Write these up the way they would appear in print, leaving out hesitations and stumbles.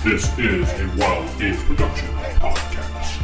This is a Wild Games Production podcast.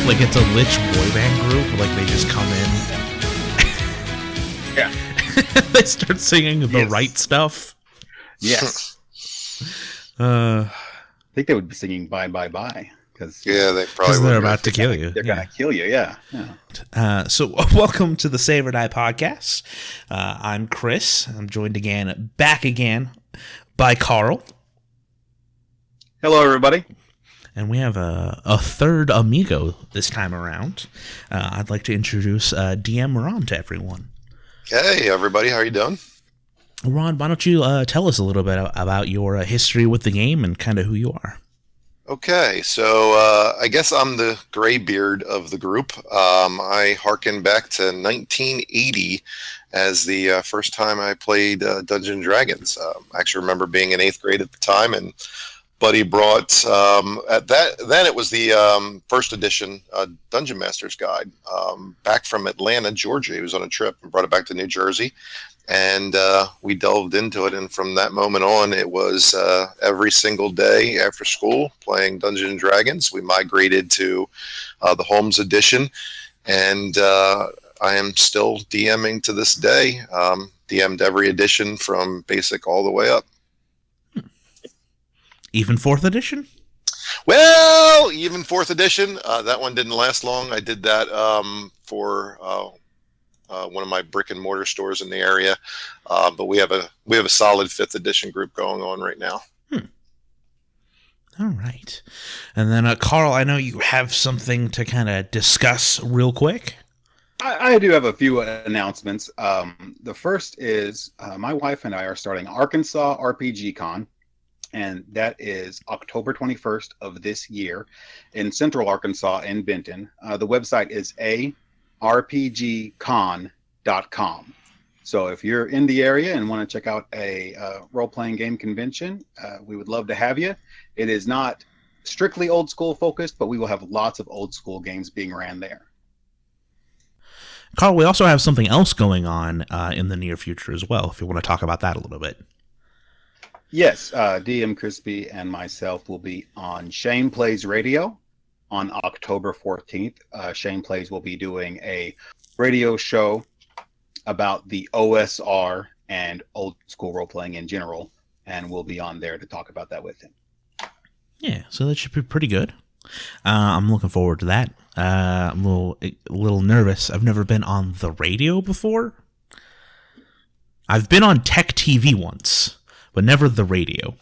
Like it's a Lich boy band group, like they just come in. Yeah. They start singing the right stuff. Yes. I think they would be singing "Bye Bye Bye" because they probably they're about to kill you. They're gonna kill you. Yeah. So welcome to the Save or Die podcast. I'm Chris. I'm joined back again by Carl. Hello, everybody. And we have a third amigo this time around. I'd like to introduce DM Ron to everyone. Hey, everybody. How are you doing? Ron, why don't you tell us a little bit about your history with the game and kind of who you are? Okay, so I guess I'm the graybeard of the group. I harken back to 1980 as the first time I played Dungeons and Dragons. I actually remember being in 8th grade at the time, and Buddy brought then it was the first edition Dungeon Master's Guide back from Atlanta, Georgia. He was on a trip and brought it back to New Jersey, and we delved into it. And from that moment on, it was every single day after school playing Dungeons and Dragons. We migrated to the Holmes edition, and I am still DMing to this day. DM'd every edition from basic all the way up. Even 4th edition? Well, even 4th edition. That one didn't last long. I did that for one of my brick and mortar stores in the area. But we have a solid 5th edition group going on right now. All right. And then, Carl, I know you have something to kind of discuss real quick. I do have a few announcements. The first is my wife and I are starting Arkansas RPG Con. And that is October 21st of this year in Central Arkansas in Benton. The website is arpgcon.com. So if you're in the area and want to check out a role-playing game convention, we would love to have you. It is not strictly old school focused, but we will have lots of old school games being ran there. Carl, we also have something else going on in the near future as well, if you want to talk about that a little bit. Yes, DM Crispy and myself will be on Shane Plays Radio on October 14th. Shane Plays will be doing a radio show about the OSR and old school role-playing in general, and we'll be on there to talk about that with him. Yeah, so that should be pretty good. I'm looking forward to that. I'm a little nervous. I've never been on the radio before. I've been on Tech TV once, but never the radio.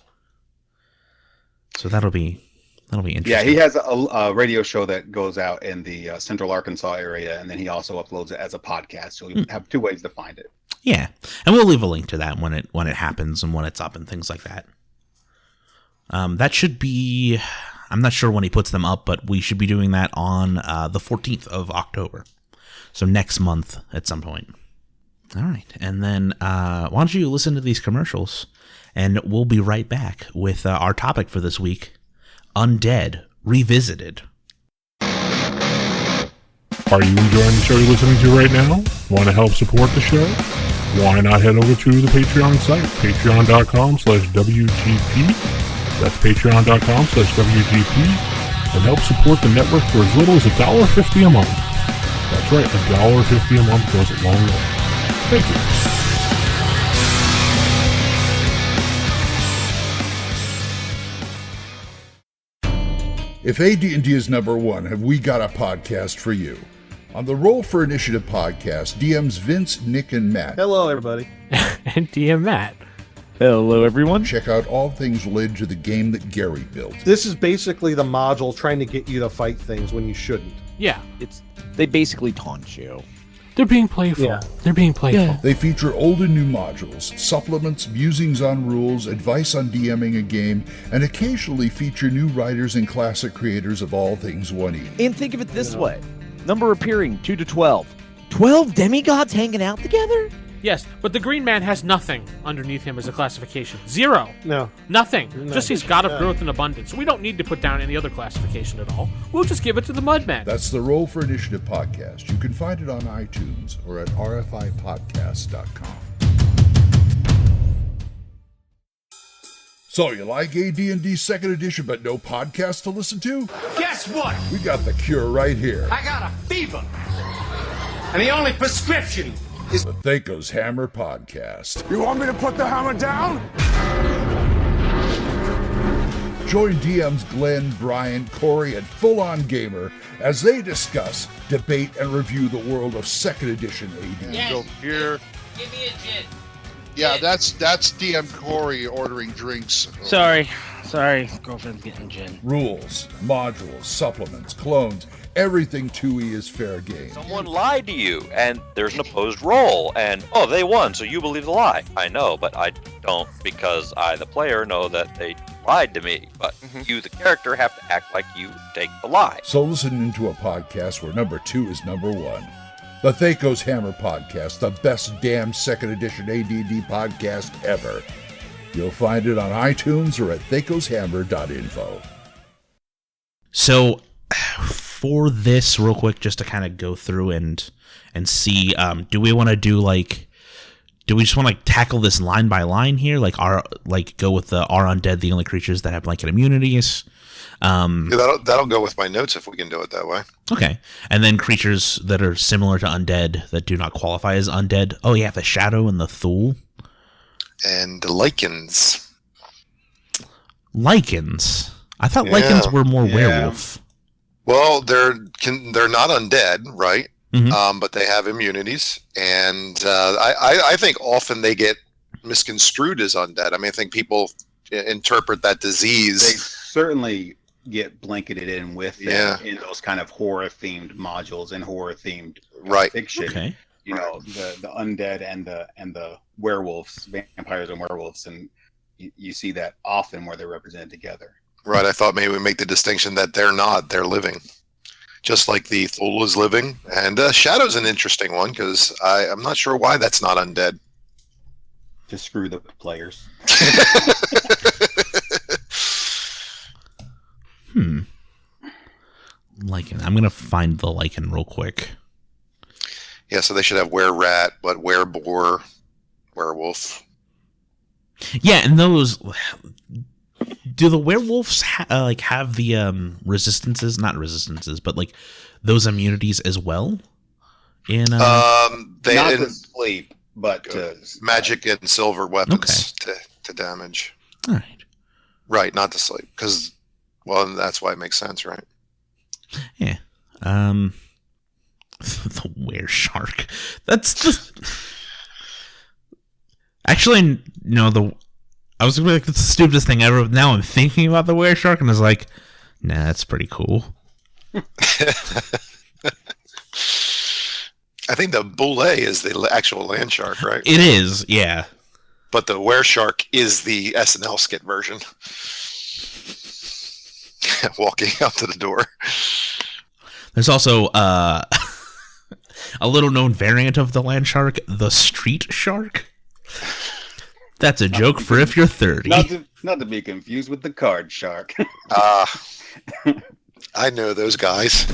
So that'll be interesting. Yeah, he has a radio show that goes out in the Central Arkansas area, and then he also uploads it as a podcast. So you have two ways to find it. Yeah, and we'll leave a link to that when it happens and when it's up and things like that. That should be. I'm not sure when he puts them up, but we should be doing that on the 14th of October. So next month at some point. All right, and then why don't you listen to these commercials? And we'll be right back with our topic for this week, Undead Revisited. Are you enjoying the show you're listening to right now? Want to help support the show? Why not head over to the Patreon site, patreon.com/WGP. That's patreon.com/WGP. And help support the network for as little as $1.50 a month. That's right, $1.50 a month goes a long way. Thank you. If AD&D is number one, have we got a podcast for you. On the Roll for Initiative podcast, DMs Vince, Nick, and Matt. Hello, everybody. And DM Matt. Hello, everyone. Check out all things related to the game that Gary built. This is basically the module trying to get you to fight things when you shouldn't. Yeah, they basically taunt you. They're being playful. Yeah. They're being playful. Yeah. They feature old and new modules, supplements, musings on rules, advice on DMing a game, and occasionally feature new writers and classic creators of all things 1E. And think of it this way. Number appearing, 2 to 12. 12 demigods hanging out together? Yes, but the Green Man has nothing underneath him as a classification. 0. No. Nothing. No. Just he's God of Growth and Abundance. We don't need to put down any other classification at all. We'll just give it to the Mudman. That's the Roll for Initiative podcast. You can find it on iTunes or at rfipodcast.com. So, you like AD&D 2nd Edition but no podcast to listen to? Guess what? We got the cure right here. I got a fever. And the only prescription is The Thaco's Hammer Podcast. You want me to put the hammer down? Join DMs Glenn, Brian, Corey, and Full On Gamer as they discuss, debate, and review the world of 2nd Edition AD. Yes. Go here. Give me a gin. Yeah, that's DM Corey ordering drinks. Sorry, girlfriend's getting gin. Rules, modules, supplements, clones, everything 2E is fair game. Someone lied to you, and there's an opposed roll, and they won, so you believe the lie. I know, but I don't, because I, the player, know that they lied to me. But you, the character, have to act like you take the lie. So listen into a podcast where number 2 is number 1. The Thaco's Hammer Podcast, the best damn 2nd Edition AD&D podcast ever. You'll find it on iTunes or at thacoshammer.info. So, for this, real quick, just to kind of go through and see, do we want to do do we just want to tackle this line by line here? Go with the are undead the only creatures that have blanket immunities? Yeah, that'll go with my notes if we can do it that way. Okay. And then creatures that are similar to undead that do not qualify as undead. Oh, yeah, the Shadow and the Thule. And the Lichens. Lichens? I thought Lichens were more werewolf. Well, they're not undead, right? Mm-hmm. But they have immunities. And I think often they get misconstrued as undead. I mean, I think people interpret that disease. They certainly get blanketed in with them in those kind of horror themed modules and horror themed fiction. Okay. You know, the undead and the werewolves, vampires and werewolves, and you see that often where they're represented together. Right. I thought maybe we make the distinction that they're living. Just like the Thule is living. And Shadow's an interesting one because I'm not sure why that's not undead. To screw the players. Lichen. I'm going to find the Lichen real quick. Yeah, so they should have were-rat, but were-boar, werewolf. Yeah, and those... Do the werewolves have the resistances? Not resistances, but those immunities as well? They not to sleep, but to magic and silver weapons to damage. All right. Right, not to sleep, because that's why it makes sense, right? Yeah. The were-shark. That's the... Actually, no, I was going to be like, that's the stupidest thing ever. But now I'm thinking about the were-shark, and I was like, nah, that's pretty cool. I think the boulet is the actual land shark, right? It is, yeah. But the were-shark is the SNL skit version. Walking out to the door. There's also a little-known variant of the land shark, the street shark. That's a joke for if you're 30. Not to be confused with the card shark. I know those guys.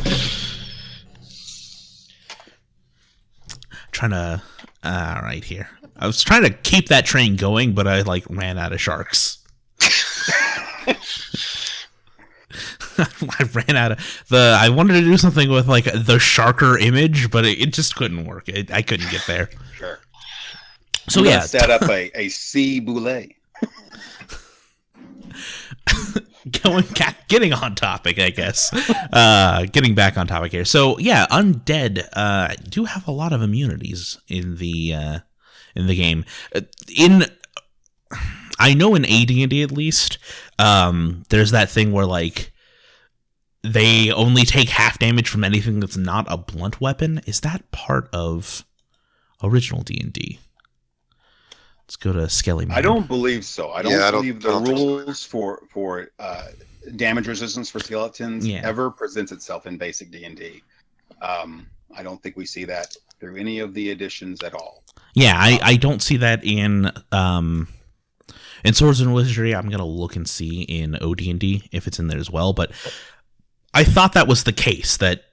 Trying to right here. I was trying to keep that train going, but I ran out of sharks. I ran out of I wanted to do something with the sharker image, but it just couldn't work. I couldn't get there. Sure. So yeah, set up a sea boulet. Getting on topic, I guess. Getting back on topic here. So yeah, undead do have a lot of immunities in the game. I know in AD&D at least, there's that thing where they only take half damage from anything that's not a blunt weapon. Is that part of original D&D? Let's go to Skelly Man. I don't believe so. I don't believe the rules so. for damage resistance for skeletons Yeah. ever presents itself in basic D&D. I don't think we see that through any of the editions at all. Yeah, I don't see that in Swords and Wizardry. I'm gonna look and see in OD&D if it's in there as well. But I thought that was the case, that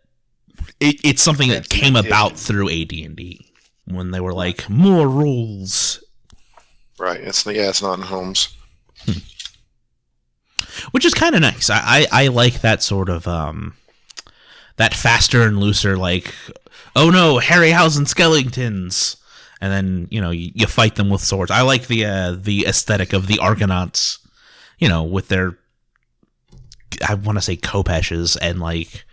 it's something that came about through AD&D when they were like, more rules. Right. It's not in Homes. Which is kind of nice. I like that sort of that faster and looser, like, oh no, Harryhausen skeletons, and then you fight them with swords. I like the aesthetic of the Argonauts, with their, I want to say Kopeshes and like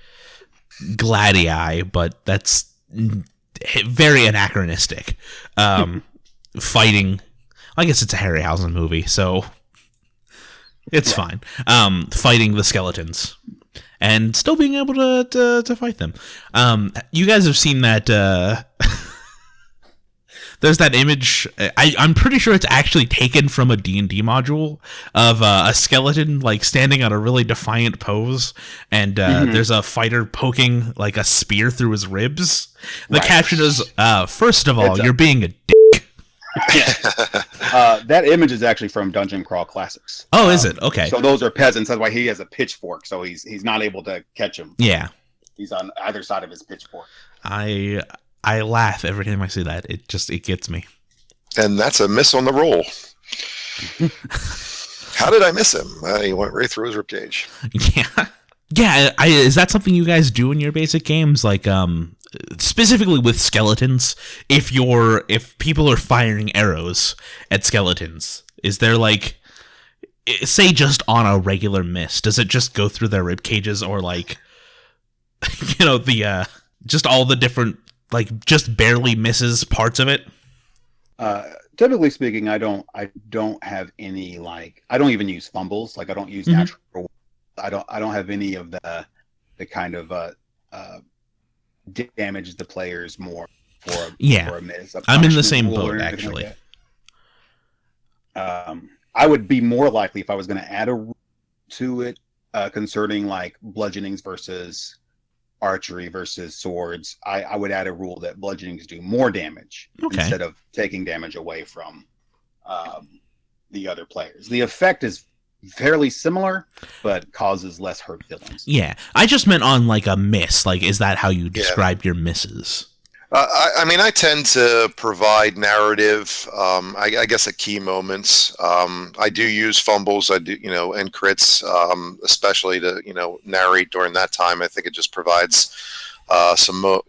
Gladii, but that's very anachronistic. Fighting, I guess it's a Harryhausen movie, so it's fine. Fighting the skeletons and still being able to fight them. You guys have seen that. There's that image. I'm pretty sure it's actually taken from a D&D module of a skeleton like standing on a really defiant pose, and there's a fighter poking like a spear through his ribs. The caption is, "First of all, you're being a dick." That image is actually from Dungeon Crawl Classics. Oh, is it? Okay. So those are peasants. That's why he has a pitchfork. So he's not able to catch him. Yeah. He's on either side of his pitchfork. I laugh every time I see that. It gets me. And that's a miss on the roll. How did I miss him? He went right through his ribcage. Yeah. Is that something you guys do in your basic games? Like, specifically with skeletons, if people are firing arrows at skeletons, is there like, say just on a regular miss, does it just go through their rib cages, or like, just all the different, like, just barely misses parts of it? Typically speaking, I don't have any, like, I don't even use fumbles. Like, I don't use natural. I don't have any of the kind of damage the players more for a miss. I'm in the same boat, actually. I would be more likely, if I was going to add a rule to it concerning like bludgeonings versus archery versus swords, I would add a rule that bludgeonings do more damage instead of taking damage away from the other players. The effect is fairly similar, but causes less hurt feelings. Yeah, I just meant on like a miss. Like, is that how you describe your misses? I mean, I tend to provide narrative, I guess, at key moments. I do use fumbles, and crits, especially to, narrate during that time. I think it just provides some,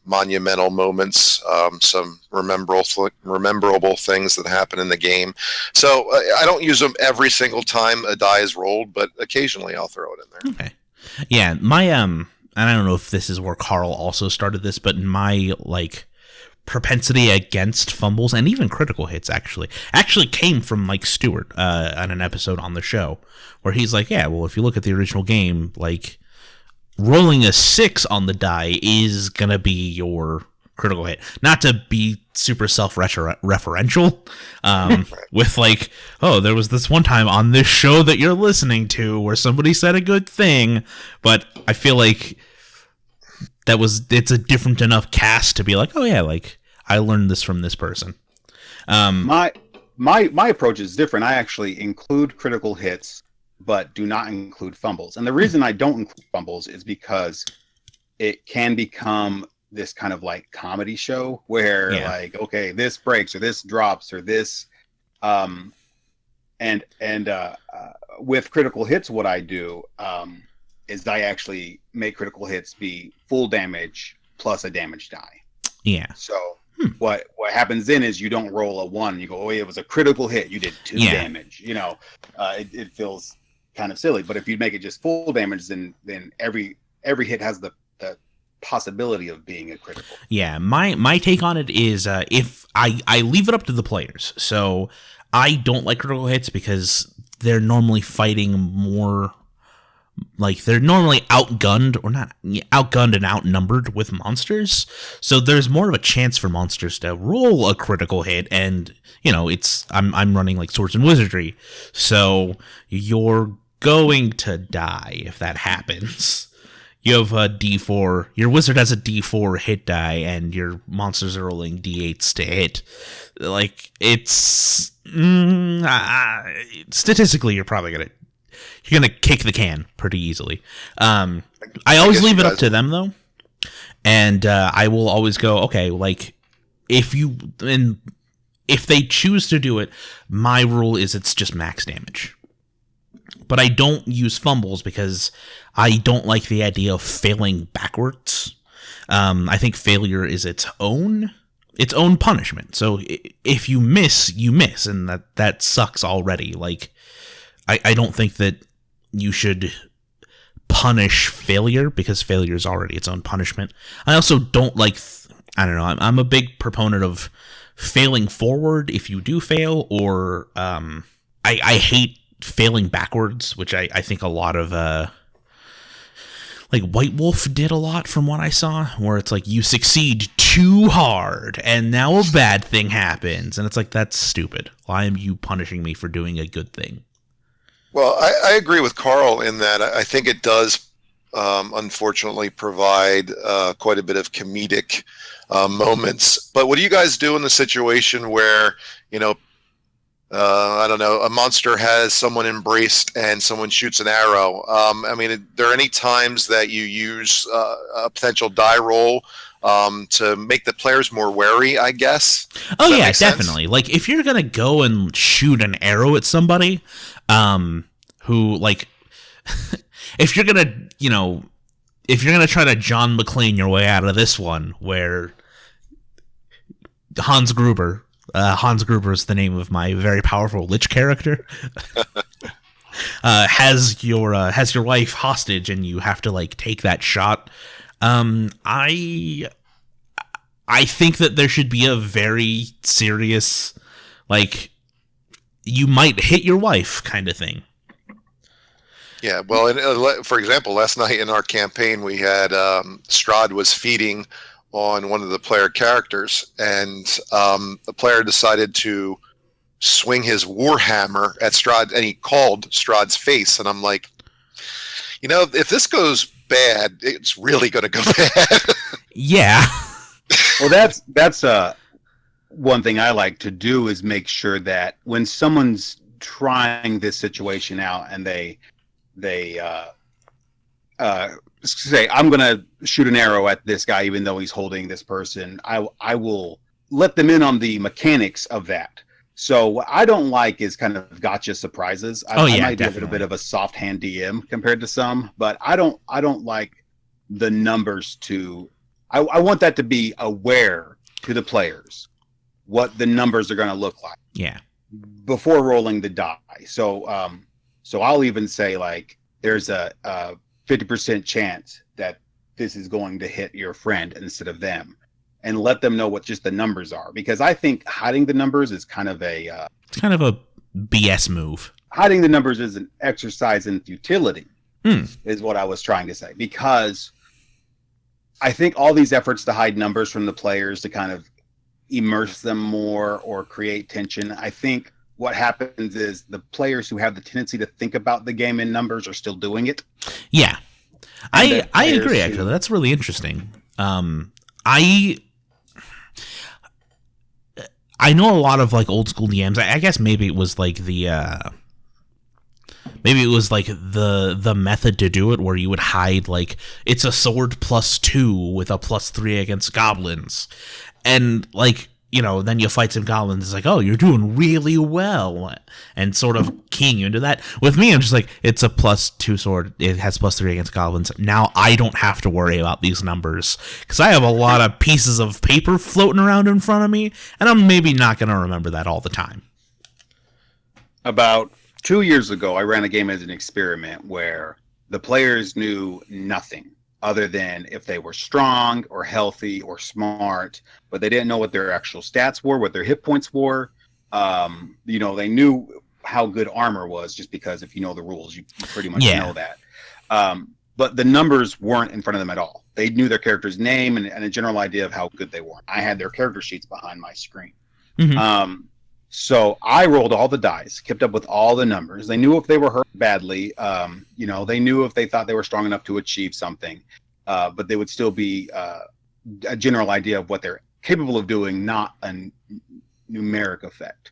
monumental moments, some rememberable things that happen in the game. So I don't use them every single time a die is rolled, but occasionally I'll throw it in there. Okay. Yeah, my and I don't know if this is where Carl also started this, but my like propensity against fumbles and even critical hits actually came from Mike Stewart on an episode on the show where he's like, yeah, well, if you look at the original game, like rolling a 6 on the die is gonna be your critical hit. Not to be super self-referential, with like, oh, there was this one time on this show that you're listening to where somebody said a good thing, but I feel like it's a different enough cast to be like, oh yeah, like I learned this from this person. My approach is different. I actually include critical hits, but do not include fumbles. And the reason I don't include fumbles is because it can become this kind of like comedy show where like, okay, this breaks or this drops or this, with critical hits, what I do is I actually make critical hits be full damage plus a damage die. Yeah. So what happens then is you don't roll a 1. You go, oh, it was a critical hit. You did 2 damage. It feels kind of silly. But if you make it just full damage, then every hit has the possibility of being a critical. Yeah, my take on it is if I leave it up to the players. So I don't like critical hits because they're normally fighting more like they're normally outgunned or not outgunned and outnumbered with monsters, so there's more of a chance for monsters to roll a critical hit. And I'm running like swords and wizardry, so you're going to die if that happens. You have a D4, your wizard has a D4 hit die, and your monsters are rolling D8s to hit. Like, it's statistically you're gonna kick the can pretty easily. I always leave it up to them though, and I will always go, okay, like if they choose to do it, my rule is it's just max damage. But I don't use fumbles because I don't like the idea of failing backwards. I think failure is its own punishment. So if you miss, you miss, and that sucks already. Like, I don't think that you should punish failure because failure is already its own punishment. I also don't like, I don't know, I'm a big proponent of failing forward if you do fail, or I hate failing backwards, which I think a lot of like White Wolf did a lot from what I saw, where it's like you succeed too hard and now a bad thing happens, and it's like, that's stupid. Why am you punishing me for doing a good thing? Well, I agree with Carl in that I think it does unfortunately provide quite a bit of comedic moments. But what do you guys do in the situation where, I don't know, a monster has someone embraced and someone shoots an arrow? I mean, are there any times that you use a potential die roll to make the players more wary, I guess? Oh, yeah, definitely. Like, if you're going to go and shoot an arrow at somebody who, like, if you're going to, if you're going to try to John McClane your way out of this one, where Hans Gruber is the name of my very powerful Lich character, has your wife hostage and you have to, like, take that shot. I think that there should be a very serious, like, you might hit your wife kind of thing. Yeah, well, for example, last night in our campaign, we had Strahd was feeding on one of the player characters, and the player decided to swing his warhammer at Strahd, and he called Strahd's face, and I'm like, if this goes bad, it's really going to go bad. Yeah. Well, that's one thing I like to do, is make sure that when someone's trying this situation out and they say, I'm going to shoot an arrow at this guy even though he's holding this person, I will let them in on the mechanics of that. So what I don't like is kind of gotcha surprises. I might be a little bit of a soft hand DM compared to some, but I don't like the numbers to... I want that to be aware to the players what the numbers are going to look like. Yeah. Before rolling the die. So I'll even say, like, there's a 50% chance that this is going to hit your friend instead of them, and let them know what just the numbers are. Because I think hiding the numbers is kind of a... it's kind of a BS move. Hiding the numbers is an exercise in futility, is what I was trying to say. Because I think all these efforts to hide numbers from the players to kind of immerse them more or create tension, I think what happens is the players who have the tendency to think about the game in numbers are still doing it. Yeah. I agree, actually. That's really interesting. I know a lot of, like, old school DMs. I guess maybe it was like the method to do it, where you would hide, like, it's a sword +2 with a +3 against goblins, and, like, then you fight some goblins. It's like, oh, you're doing really well, and sort of keying you into that. With me, I'm just like, it's a +2 sword. It has +3 against goblins. Now I don't have to worry about these numbers because I have a lot of pieces of paper floating around in front of me, and I'm maybe not going to remember that all the time. About 2 years ago, I ran a game as an experiment where the players knew nothing other than if they were strong or healthy or smart, but they didn't know what their actual stats were, what their hit points were. They knew how good armor was just because if you know the rules, you pretty much know that. But the numbers weren't in front of them at all. They knew their character's name and a general idea of how good they were. I had their character sheets behind my screen. Mhm. So I rolled all the dice, kept up with all the numbers. They knew if they were hurt badly. They knew if they thought they were strong enough to achieve something, but they would still be a general idea of what they're capable of doing, not a numeric effect.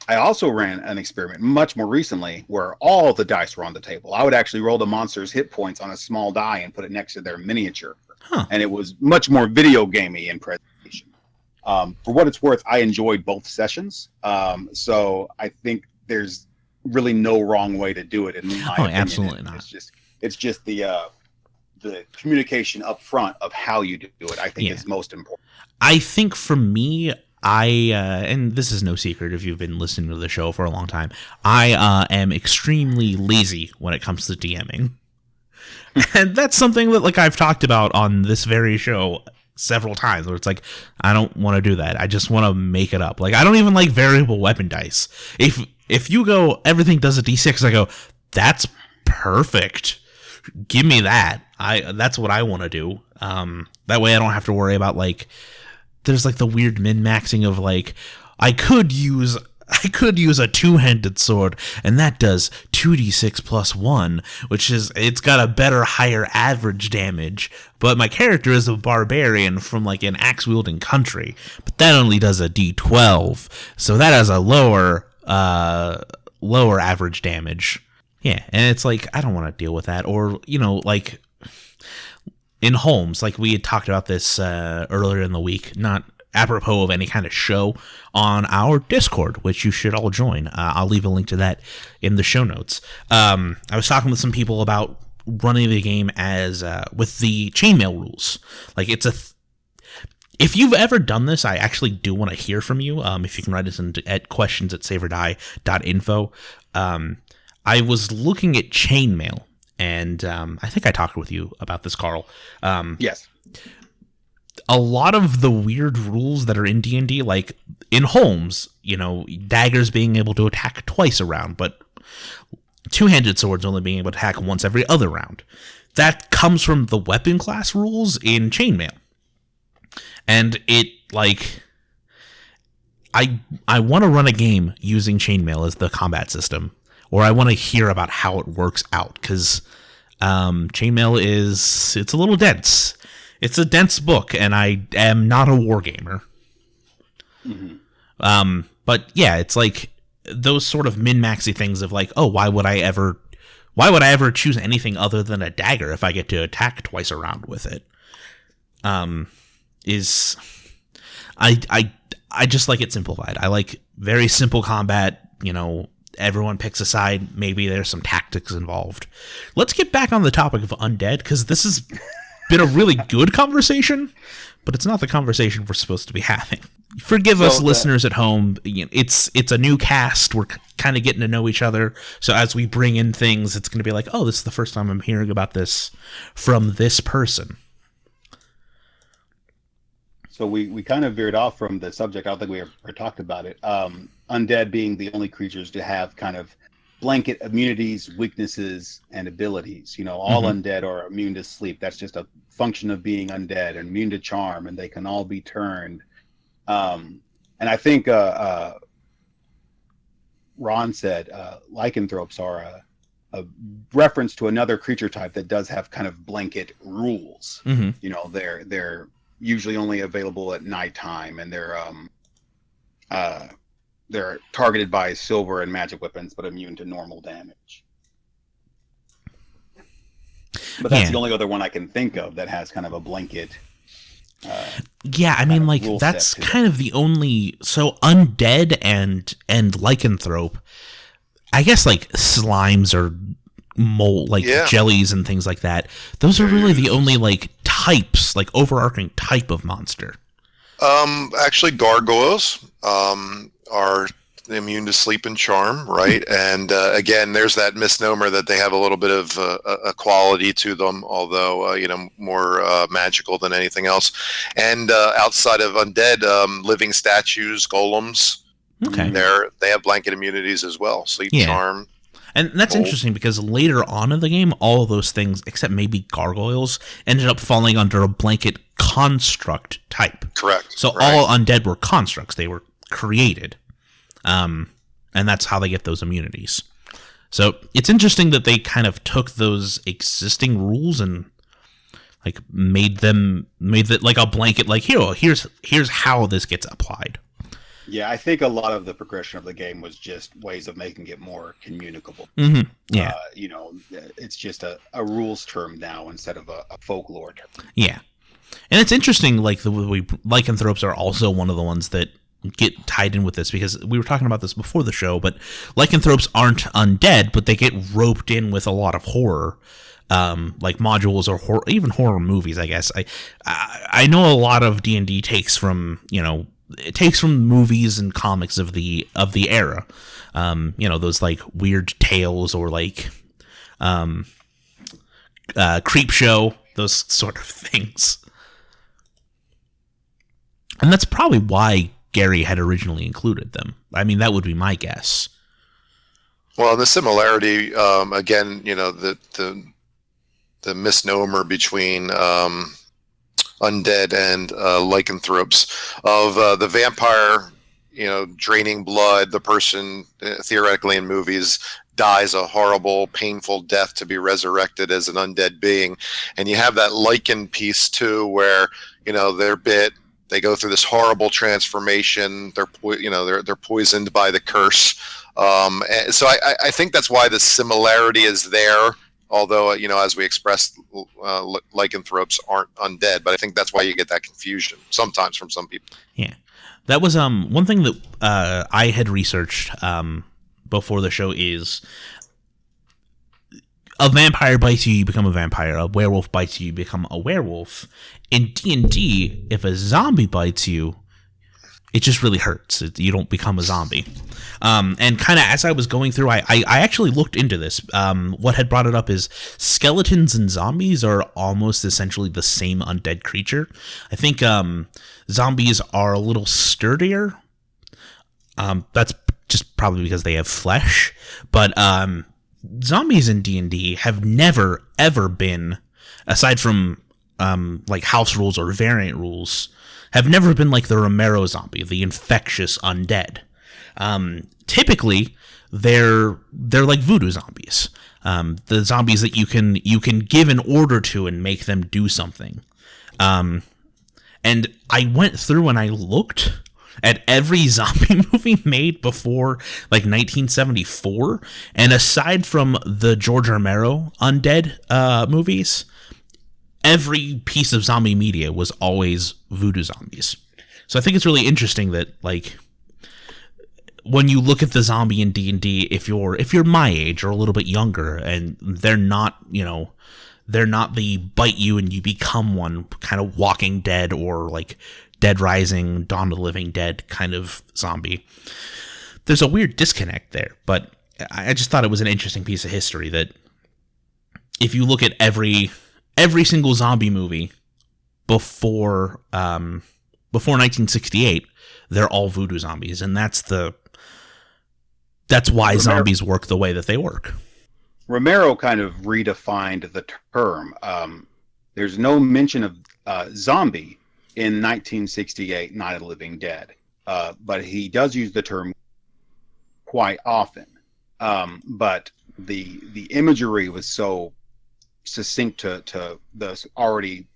I also ran an experiment much more recently where all the dice were on the table. I would actually roll the monster's hit points on a small die and put it next to their miniature. And it was much more video gamey in presentation. For what it's worth, I enjoyed both sessions. So I think there's really no wrong way to do it. In my opinion. Absolutely not. It's just the communication up front of how you do it. I think is most important. I think for me, and this is no secret if you've been listening to the show for a long time, I am extremely lazy when it comes to DMing. And that's something that like I've talked about on this very show several times, where it's like, I don't want to do that. I just want to make it up. Like, I don't even like variable weapon dice. If you go, everything does a D6, I go, that's perfect. Give me that. That's what I want to do. That way I don't have to worry about like, there's like the weird min-maxing of like, I could use a two-handed sword, and that does 2d6 plus 1, which is, it's got a better, higher average damage, but my character is a barbarian from like an axe-wielding country, but that only does a d12, so that has a lower average damage. Yeah, and it's like, I don't want to deal with that, or, like, in Holmes, like we had talked about this earlier in the week, not apropos of any kind of show, on our Discord, which you should all join. I'll leave a link to that in the show notes. I was talking with some people about running the game as with the chainmail rules. Like, it's if you've ever done this, I actually do want to hear from you. If you can write us at questions@saverdie.info. I was looking at chainmail, and I think I talked with you about this, Carl. Yes. A lot of the weird rules that are in D&D, like in Holmes, daggers being able to attack twice a round, but two-handed swords only being able to attack once every other round. That comes from the weapon class rules in Chainmail. And it, like, I want to run a game using Chainmail as the combat system, or I want to hear about how it works out, because Chainmail it's a little dense. It's a dense book, and I am not a wargamer. Mm-hmm. But yeah, it's like those sort of min-maxy things of like, oh, why would I ever choose anything other than a dagger if I get to attack twice a round with it? I just like it simplified. I like very simple combat. Everyone picks a side. Maybe there's some tactics involved. Let's get back on the topic of Undead, because this has been a really good conversation, but it's not the conversation we're supposed to be having. Forgive us, listeners at home. It's a new cast. We're kind of getting to know each other. So as we bring in things, it's going to be like, oh, this is the first time I'm hearing about this from this person. So we kind of veered off from the subject. I don't think we ever talked about it. Undead being the only creatures to have kind of blanket immunities, weaknesses, and abilities. All undead are immune to sleep. That's just a function of being undead, and immune to charm, and they can all be turned. And I think Ron said lycanthropes are a reference to another creature type that does have kind of blanket rules. Mm-hmm. They're usually only available at nighttime, and they're targeted by silver and magic weapons, but immune to normal damage. But that's the only other one I can think of that has kind of a blanket. That's kind of the only. So Undead and lycanthrope, I guess, like slimes or mold, like jellies and things like that. Those are really the only like types, like overarching type of monster. Actually, gargoyles are immune to sleep and charm, right? And again, there's that misnomer that they have a little bit of a quality to them, although more magical than anything else. And outside of undead, living statues, golems, they have blanket immunities as well. Sleep, charm. And that's interesting because later on in the game, all of those things, except maybe gargoyles, ended up falling under a blanket construct type. Correct. So all undead were constructs. They were created. And that's how they get those immunities. So it's interesting that they kind of took those existing rules and like made it like a blanket, like here's how this gets applied. Yeah, I think a lot of the progression of the game was just ways of making it more communicable. Mm-hmm. Yeah. It's just a rules term now instead of a folklore term. Yeah. And it's interesting, like the lycanthropes are also one of the ones that get tied in with this, because we were talking about this before the show, but lycanthropes aren't undead, but they get roped in with a lot of horror, like modules or even horror movies, I guess. I know a lot of D&D takes from movies and comics of the era. Those like weird tales or like creep show, those sort of things. And that's probably why Gary had originally included them. I mean, that would be my guess. Well, the similarity, again, the misnomer between undead and lycanthropes of the vampire, draining blood. The person theoretically in movies dies a horrible, painful death to be resurrected as an undead being, and you have that lycan piece too, where they're bit. They go through this horrible transformation. They're poisoned by the curse. And so I think that's why the similarity is there. Although as we expressed, lycanthropes aren't undead, but I think that's why you get that confusion sometimes from some people. Yeah, that was one thing that I had researched before the show is a vampire bites you, you become a vampire. A werewolf bites you, you become a werewolf. In D&D, if a zombie bites you, it just really hurts. You don't become a zombie. And kind of as I was going through, I actually looked into this. What had brought it up is skeletons and zombies are almost essentially the same undead creature. I think zombies are a little sturdier. That's just probably because they have flesh. But zombies in D&D have never, ever been, aside from like house rules or variant rules, have never been like the Romero zombie, the infectious undead. Typically, they're like voodoo zombies. The zombies that you can give an order to and make them do something. And I went through and I looked at every zombie movie made before like 1974, and aside from the George Romero Undead movies, every piece of zombie media was always voodoo zombies. So I think it's really interesting that, like, when you look at the zombie in D&D, if you're my age or a little bit younger, and they're not the bite you and you become one kind of Walking Dead or like Dead Rising, Dawn of the Living Dead kind of zombie, there's a weird disconnect there. But I just thought it was an interesting piece of history that if you look at every single zombie movie before 1968, they're all voodoo zombies, and that's why zombies work the way that they work. Romero kind of redefined the term. There's no mention of zombie in 1968 Night of the Living Dead, but he does use the term quite often. But the imagery was so succinct to the already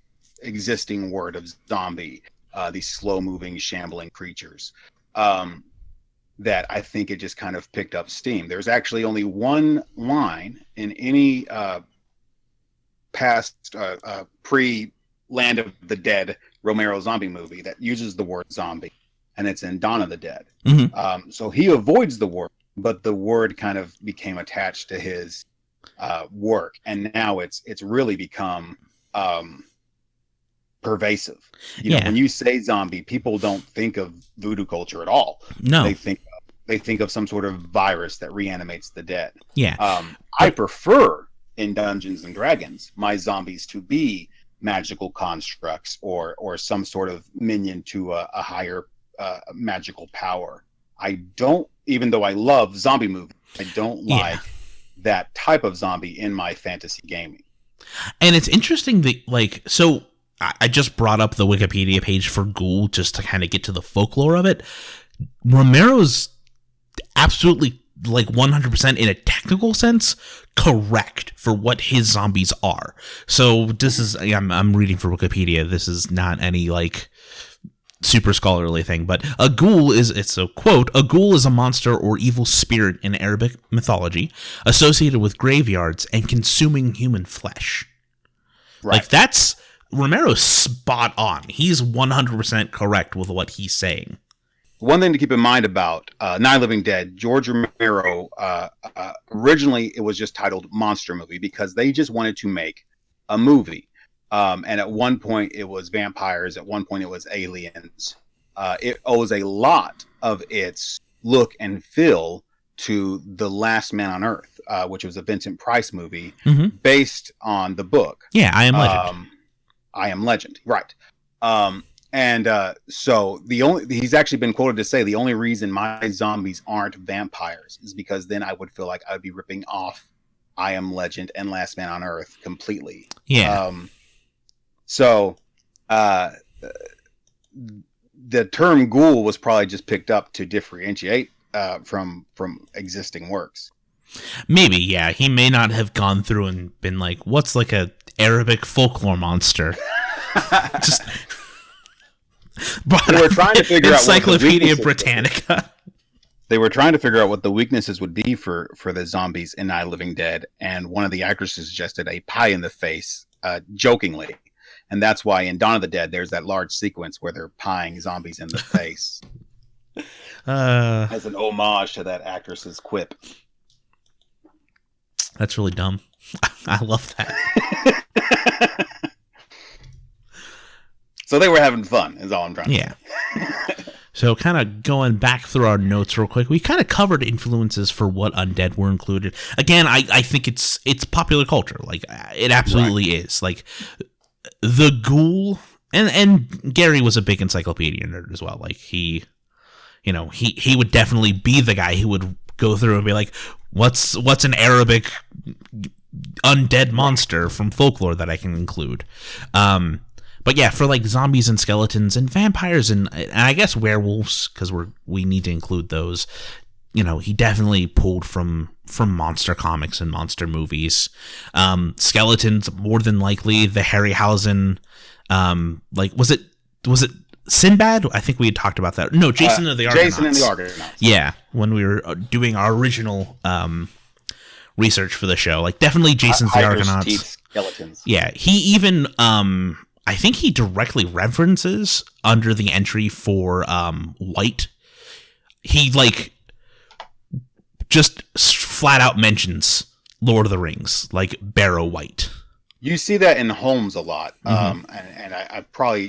existing word of zombie, these slow-moving, shambling creatures, that I think it just kind of picked up steam. There's actually only one line in any past pre-Land of the Dead Romero zombie movie that uses the word zombie, and it's in Dawn of the Dead. Mm-hmm. So he avoids the word, but the word kind of became attached to his work, and now it's really become pervasive. You know, when you say zombie, people don't think of voodoo culture at all. No, they think of some sort of virus that reanimates the dead. Yeah. I prefer in Dungeons and Dragons my zombies to be magical constructs or some sort of minion to a higher magical power. I don't, even though I love zombie movies, I don't like that type of zombie in my fantasy gaming. And it's interesting that, like, so I just brought up the Wikipedia page for Ghoul just to kind of get to the folklore of it. Romero's absolutely, like, 100% in a technical sense correct for what his zombies are. So this is, I'm reading for Wikipedia. This is not any, like, super scholarly thing, but a ghoul is, it's a quote, a ghoul is a monster or evil spirit in Arabic mythology associated with graveyards and consuming human flesh. Right. Like, that's, Romero's spot on. He's 100% correct with what he's saying. One thing to keep in mind about Night of the Living Dead, George Romero, originally it was just titled Monster Movie because they just wanted to make a movie. And at one point it was vampires, at one point it was aliens. It owes a lot of its look and feel to The Last Man on Earth, which was a Vincent Price movie based on the book. Yeah, I Am Legend. I Am Legend, right. So he's actually been quoted to say the only reason my zombies aren't vampires is because then I would feel like I would be ripping off I Am Legend and Last Man on Earth completely. Yeah. So the term ghoul was probably just picked up to differentiate from existing works. Maybe, yeah. He may not have gone through and been like, what's like a Arabic folklore monster? Just they were trying to figure out Encyclopedia Britannica. They were trying to figure out what the weaknesses would be for the zombies in Night of the Living Dead, and one of the actresses suggested a pie in the face, jokingly. And that's why in Dawn of the Dead, there's that large sequence where they're pieing zombies in the face. As an homage to that actress's quip. That's really dumb. I love that. So they were having fun, is all I'm trying to say. Yeah. So kind of going back through our notes real quick, we kind of covered influences for what Undead were included. Again, I think it's popular culture. Like, it absolutely is. Like, the ghoul, and Gary was a big encyclopedia nerd as well. Like, he would definitely be the guy who would go through and be like, what's an Arabic undead monster from folklore that I can include? But yeah, for like zombies and skeletons and vampires and I guess werewolves, because we need to include those. He definitely pulled from monster comics and monster movies. Skeletons, more than likely, the Harryhausen, was it Sinbad? I think we had talked about that. No, Jason and the Argonauts. Jason and the Argonauts. Yeah, when we were doing our original research for the show, like definitely Jason's the Argonauts. Teeth skeletons. Yeah, he even I think he directly references under the entry for White. He like just flat out mentions Lord of the Rings, like Barrow White. You see that in Holmes a lot, and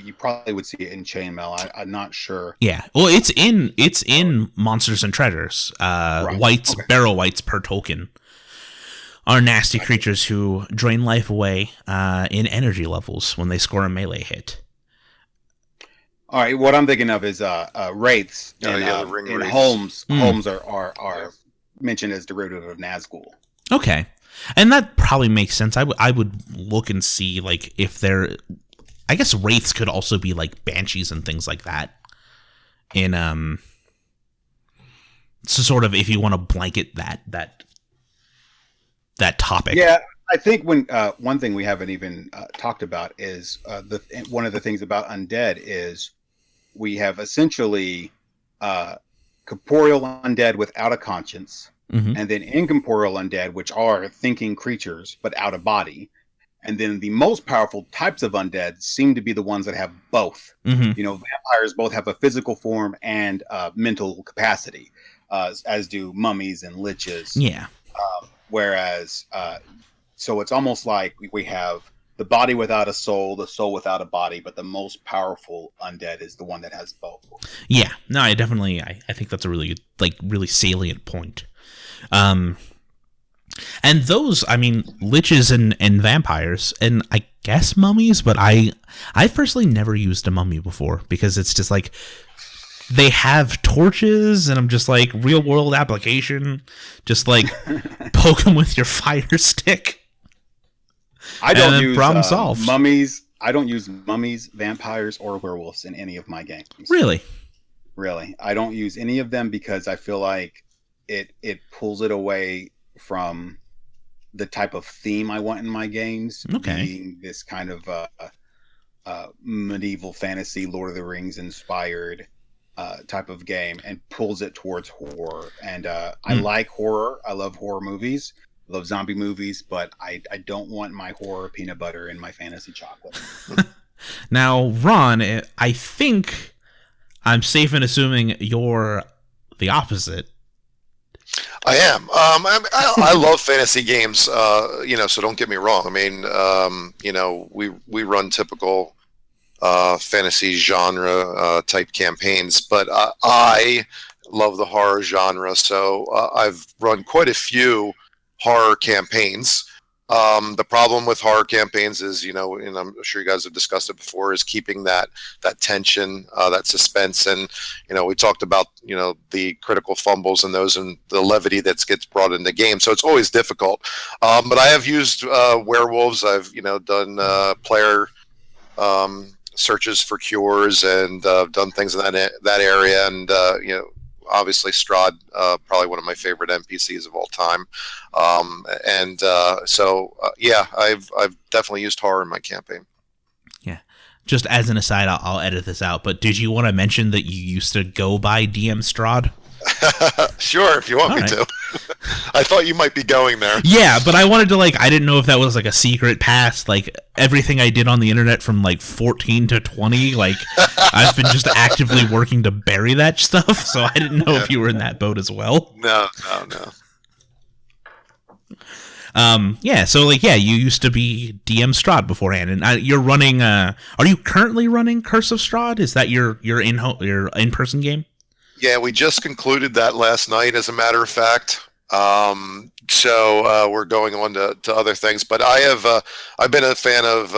you probably would see it in Chainmail. I'm not sure. Yeah, well, it's in Monsters and Treasures. Right. Barrow Whites per Tolkien are nasty creatures who drain life away in energy levels when they score a melee hit. All right, what I'm thinking of is wraiths. In wraiths. Holmes. Holmes are mentioned as derivative of Nazgul. Okay, and that probably makes sense. I would look and see like if they're. I guess wraiths could also be like banshees and things like that. In so sort of if you want to blanket that topic. Yeah, I think when one thing we haven't even talked about is one of the things about undead is we have essentially corporeal undead without a conscience, and then incorporeal undead, which are thinking creatures but out of body. And then the most powerful types of undead seem to be the ones that have both. Vampires both have a physical form and mental capacity, as do mummies and liches. Yeah. Whereas, so it's almost like we have the body without a soul, the soul without a body, but the most powerful undead is the one that has both. Yeah, no, I think that's a really good, really salient point. And those, I mean, liches and vampires, and I guess mummies, but I personally never used a mummy before because it's just like they have torches, and I'm just like, real world application, just like poke them with your fire stick. I don't use problem solved. mummies. I don't use mummies, vampires, or werewolves in any of my games. Really? Really, I don't use any of them because I feel like it pulls it away from the type of theme I want in my games. Okay. Being this kind of medieval fantasy, Lord of the Rings inspired type of game, and pulls it towards horror. And I like horror. I love horror movies. I love zombie movies, but I don't want my horror peanut butter in my fantasy chocolate. Now, Ron, I think I'm safe in assuming you're the opposite. I am. I love fantasy games, so don't get me wrong. I mean, we run typical fantasy genre type campaigns, but I love the horror genre, so I've run quite a few horror campaigns. The problem with horror campaigns is, and I'm sure you guys have discussed it before, is keeping that tension, that suspense. And, we talked about, the critical fumbles and those, and the levity that gets brought in the game. So it's always difficult. But I have used werewolves. I've, done player searches for cures, and done things in that area. And, obviously Strahd, probably one of my favorite NPCs of all time. I've definitely used horror in my campaign. Yeah. Just as an aside, I'll edit this out, but did you want to mention that you used to go by DM Strahd? Sure, if you want me to. I thought you might be going there. Yeah, but I wanted to, I didn't know if that was a secret past. Everything I did on the internet from 14 to 20, I've been just actively working to bury that stuff, so I didn't know if you were in that boat as well. No. You used to be DM Strahd beforehand, and you're running. Are you currently running Curse of Strahd? Is that your in-person game? Yeah, we just concluded that last night, as a matter of fact. So we're going on to other things, but I've been a fan of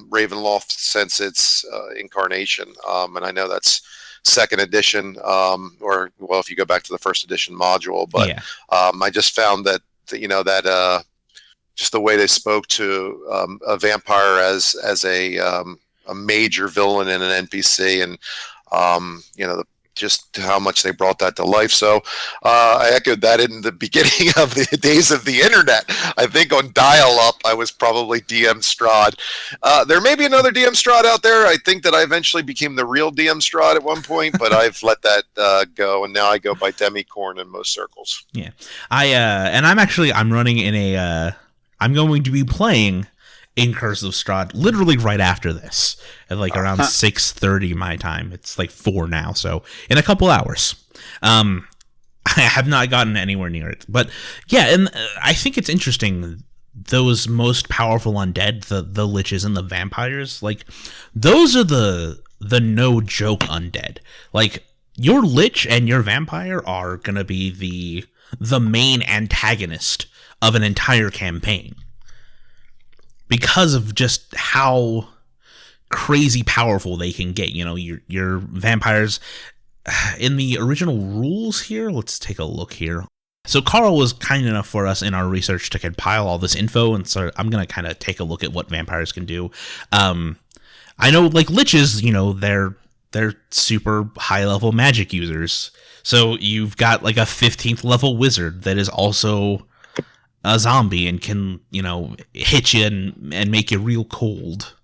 Ravenloft since its incarnation, and I know that's second edition, if you go back to the first edition module, but yeah. I just found that just the way they spoke to a vampire as a major villain in an NPC, and just how much they brought that to life. So I echoed that in the beginning of the days of the internet. I think on dial-up, I was probably DM Strahd. There may be another DM Strahd out there. I think that I eventually became the real DM Strahd at one point, but I've let that go, and now I go by Demicorn in most circles. Yeah. I'm running in a... I'm going to be playing in Curse of Strahd literally right after this at around 6:30 my time. It's 4 now, so in a couple hours. I have not gotten anywhere near it, but yeah, and I think it's interesting, those most powerful undead, the liches and the vampires, those are the no joke undead. Your lich and your vampire are gonna be the main antagonist of an entire campaign, because of just how crazy powerful they can get. Your vampires in the original rules here. Let's take a look here. So Carl was kind enough for us in our research to compile all this info, and so I'm going to kind of take a look at what vampires can do. I know liches, they're super high level magic users. So you've got a 15th level wizard that is also a zombie and can, hit you and make you real cold.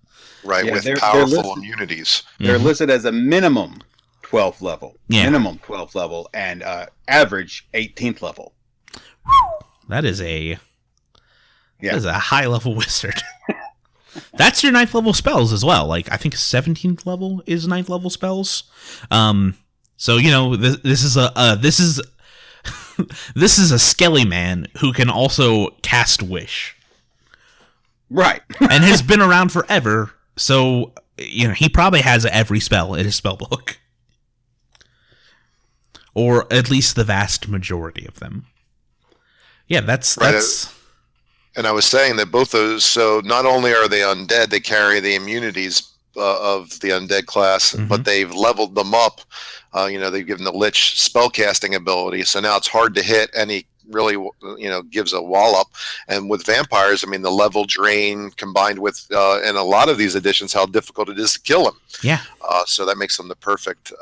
Right, with powerful immunities. They're listed as a minimum 12th level. Yeah. Minimum 12th level, and average 18th level. That is a high level wizard. That's your 9th level spells as well. I think 17th level is 9th level spells. So this is a skelly man who can also cast Wish. Right. And has been around forever, so he probably has every spell in his spell book. Or at least the vast majority of them. Yeah, that's And I was saying that both those, so not only are they undead, they carry the immunities, of the undead class, but they've leveled them up. They've given the Lich spellcasting ability, so now it's hard to hit, and he really gives a wallop. And with vampires, I mean, the level drain combined with in a lot of these editions how difficult it is to kill them. Yeah. So that makes them the perfect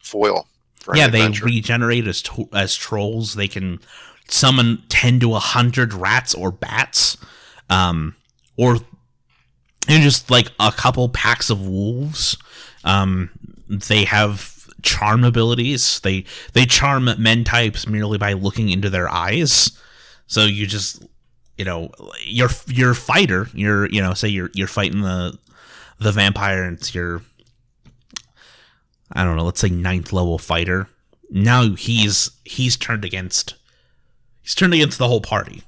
foil. Yeah, they regenerate as trolls. They can summon 10 to 100 rats or bats, or just like a couple packs of wolves. They have charm abilities. They charm men types merely by looking into their eyes. So you just, your fighter, say you're fighting the vampire, and it's your, I don't know, let's say 9th level fighter. Now he's turned against the whole party.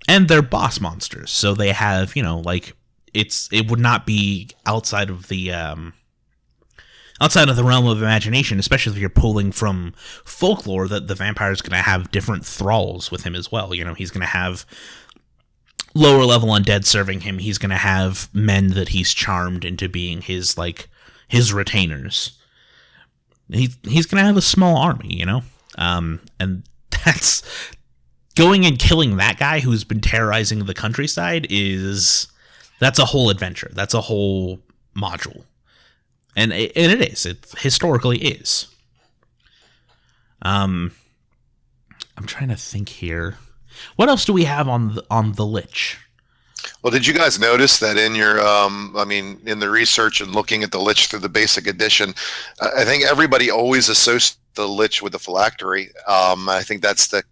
And they're boss monsters, so they have, it would not be outside of the realm of imagination, especially if you're pulling from folklore, that the vampire is going to have different thralls with him as well. He's going to have lower level undead serving him. He's going to have men that he's charmed into being his retainers. He's going to have a small army, and that's going and killing that guy who's been terrorizing the countryside that's a whole adventure. That's a whole module. And it is. It historically is. I'm trying to think here. What else do we have on the Lich? Well, did you guys notice that in your, in the research and looking at the Lich through the basic edition, I think everybody always associates the Lich with the phylactery. I think that's the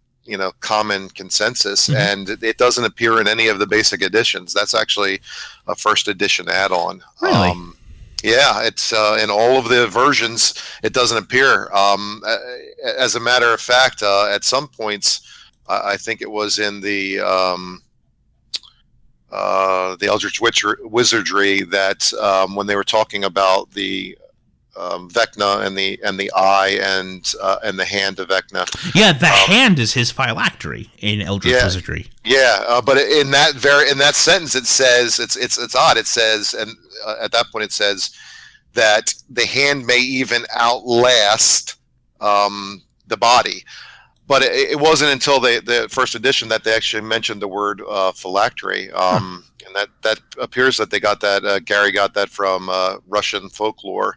common consensus, and it doesn't appear in any of the basic editions. That's actually a first edition add-on. Really? Yeah, it's in all of the versions. It doesn't appear. As a matter of fact, at some points, I think it was in the Eldritch Wizardry that when they were talking about the Vecna and the eye and the hand of Vecna. Yeah, the hand is his phylactery in Eldritch Wizardry. Yeah, but in that sentence it says it's odd. It says, and at that point it says that the hand may even outlast the body. But it wasn't until the first edition that they actually mentioned the word phylactery. And that appears that they got that. Gary got that from Russian folklore.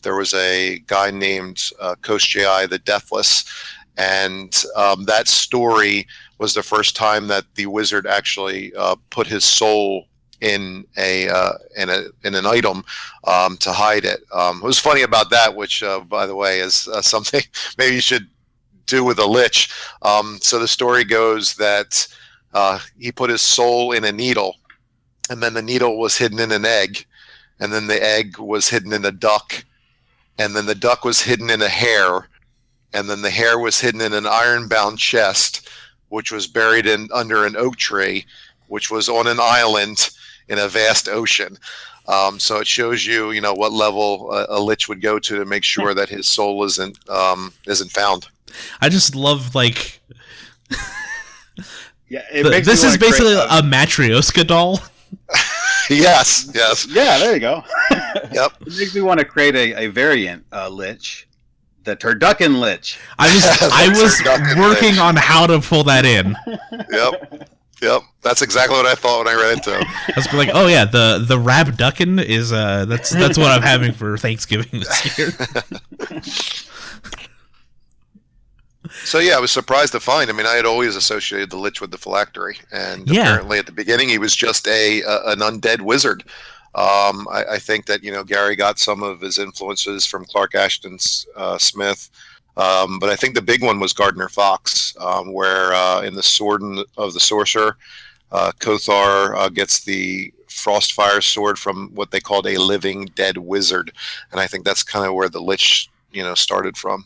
There was a guy named Koschei the Deathless, and that story was the first time that the wizard actually put his soul in an item to hide it. What was funny about that, which by the way is something maybe you should do with a Lich. So the story goes that he put his soul in a needle, and then the needle was hidden in an egg. And then the egg was hidden in a duck, and then the duck was hidden in a hare, and then the hare was hidden in an iron-bound chest, which was buried under an oak tree, which was on an island in a vast ocean. So it shows you, what level a Lich would go to make sure that his soul isn't found. I just love Yeah, this is basically a Matryoshka doll. Yes. Yeah, there you go. Yep. It makes me want to create a variant Lich, the Turducken Lich. I was working on how to pull that in. Yep. That's exactly what I thought when I read it to him. I was like, oh yeah, the Rabducken is that's what I'm having for Thanksgiving this year. So yeah, I was surprised to find. I mean, I had always associated the Lich with the phylactery, and apparently at the beginning he was just an undead wizard. I think that Gary got some of his influences from Clark Ashton Smith, but I think the big one was Gardner Fox, where in the Sword of the Sorcerer, Kothar gets the Frostfire sword from what they called a living dead wizard, and I think that's kind of where the Lich started from.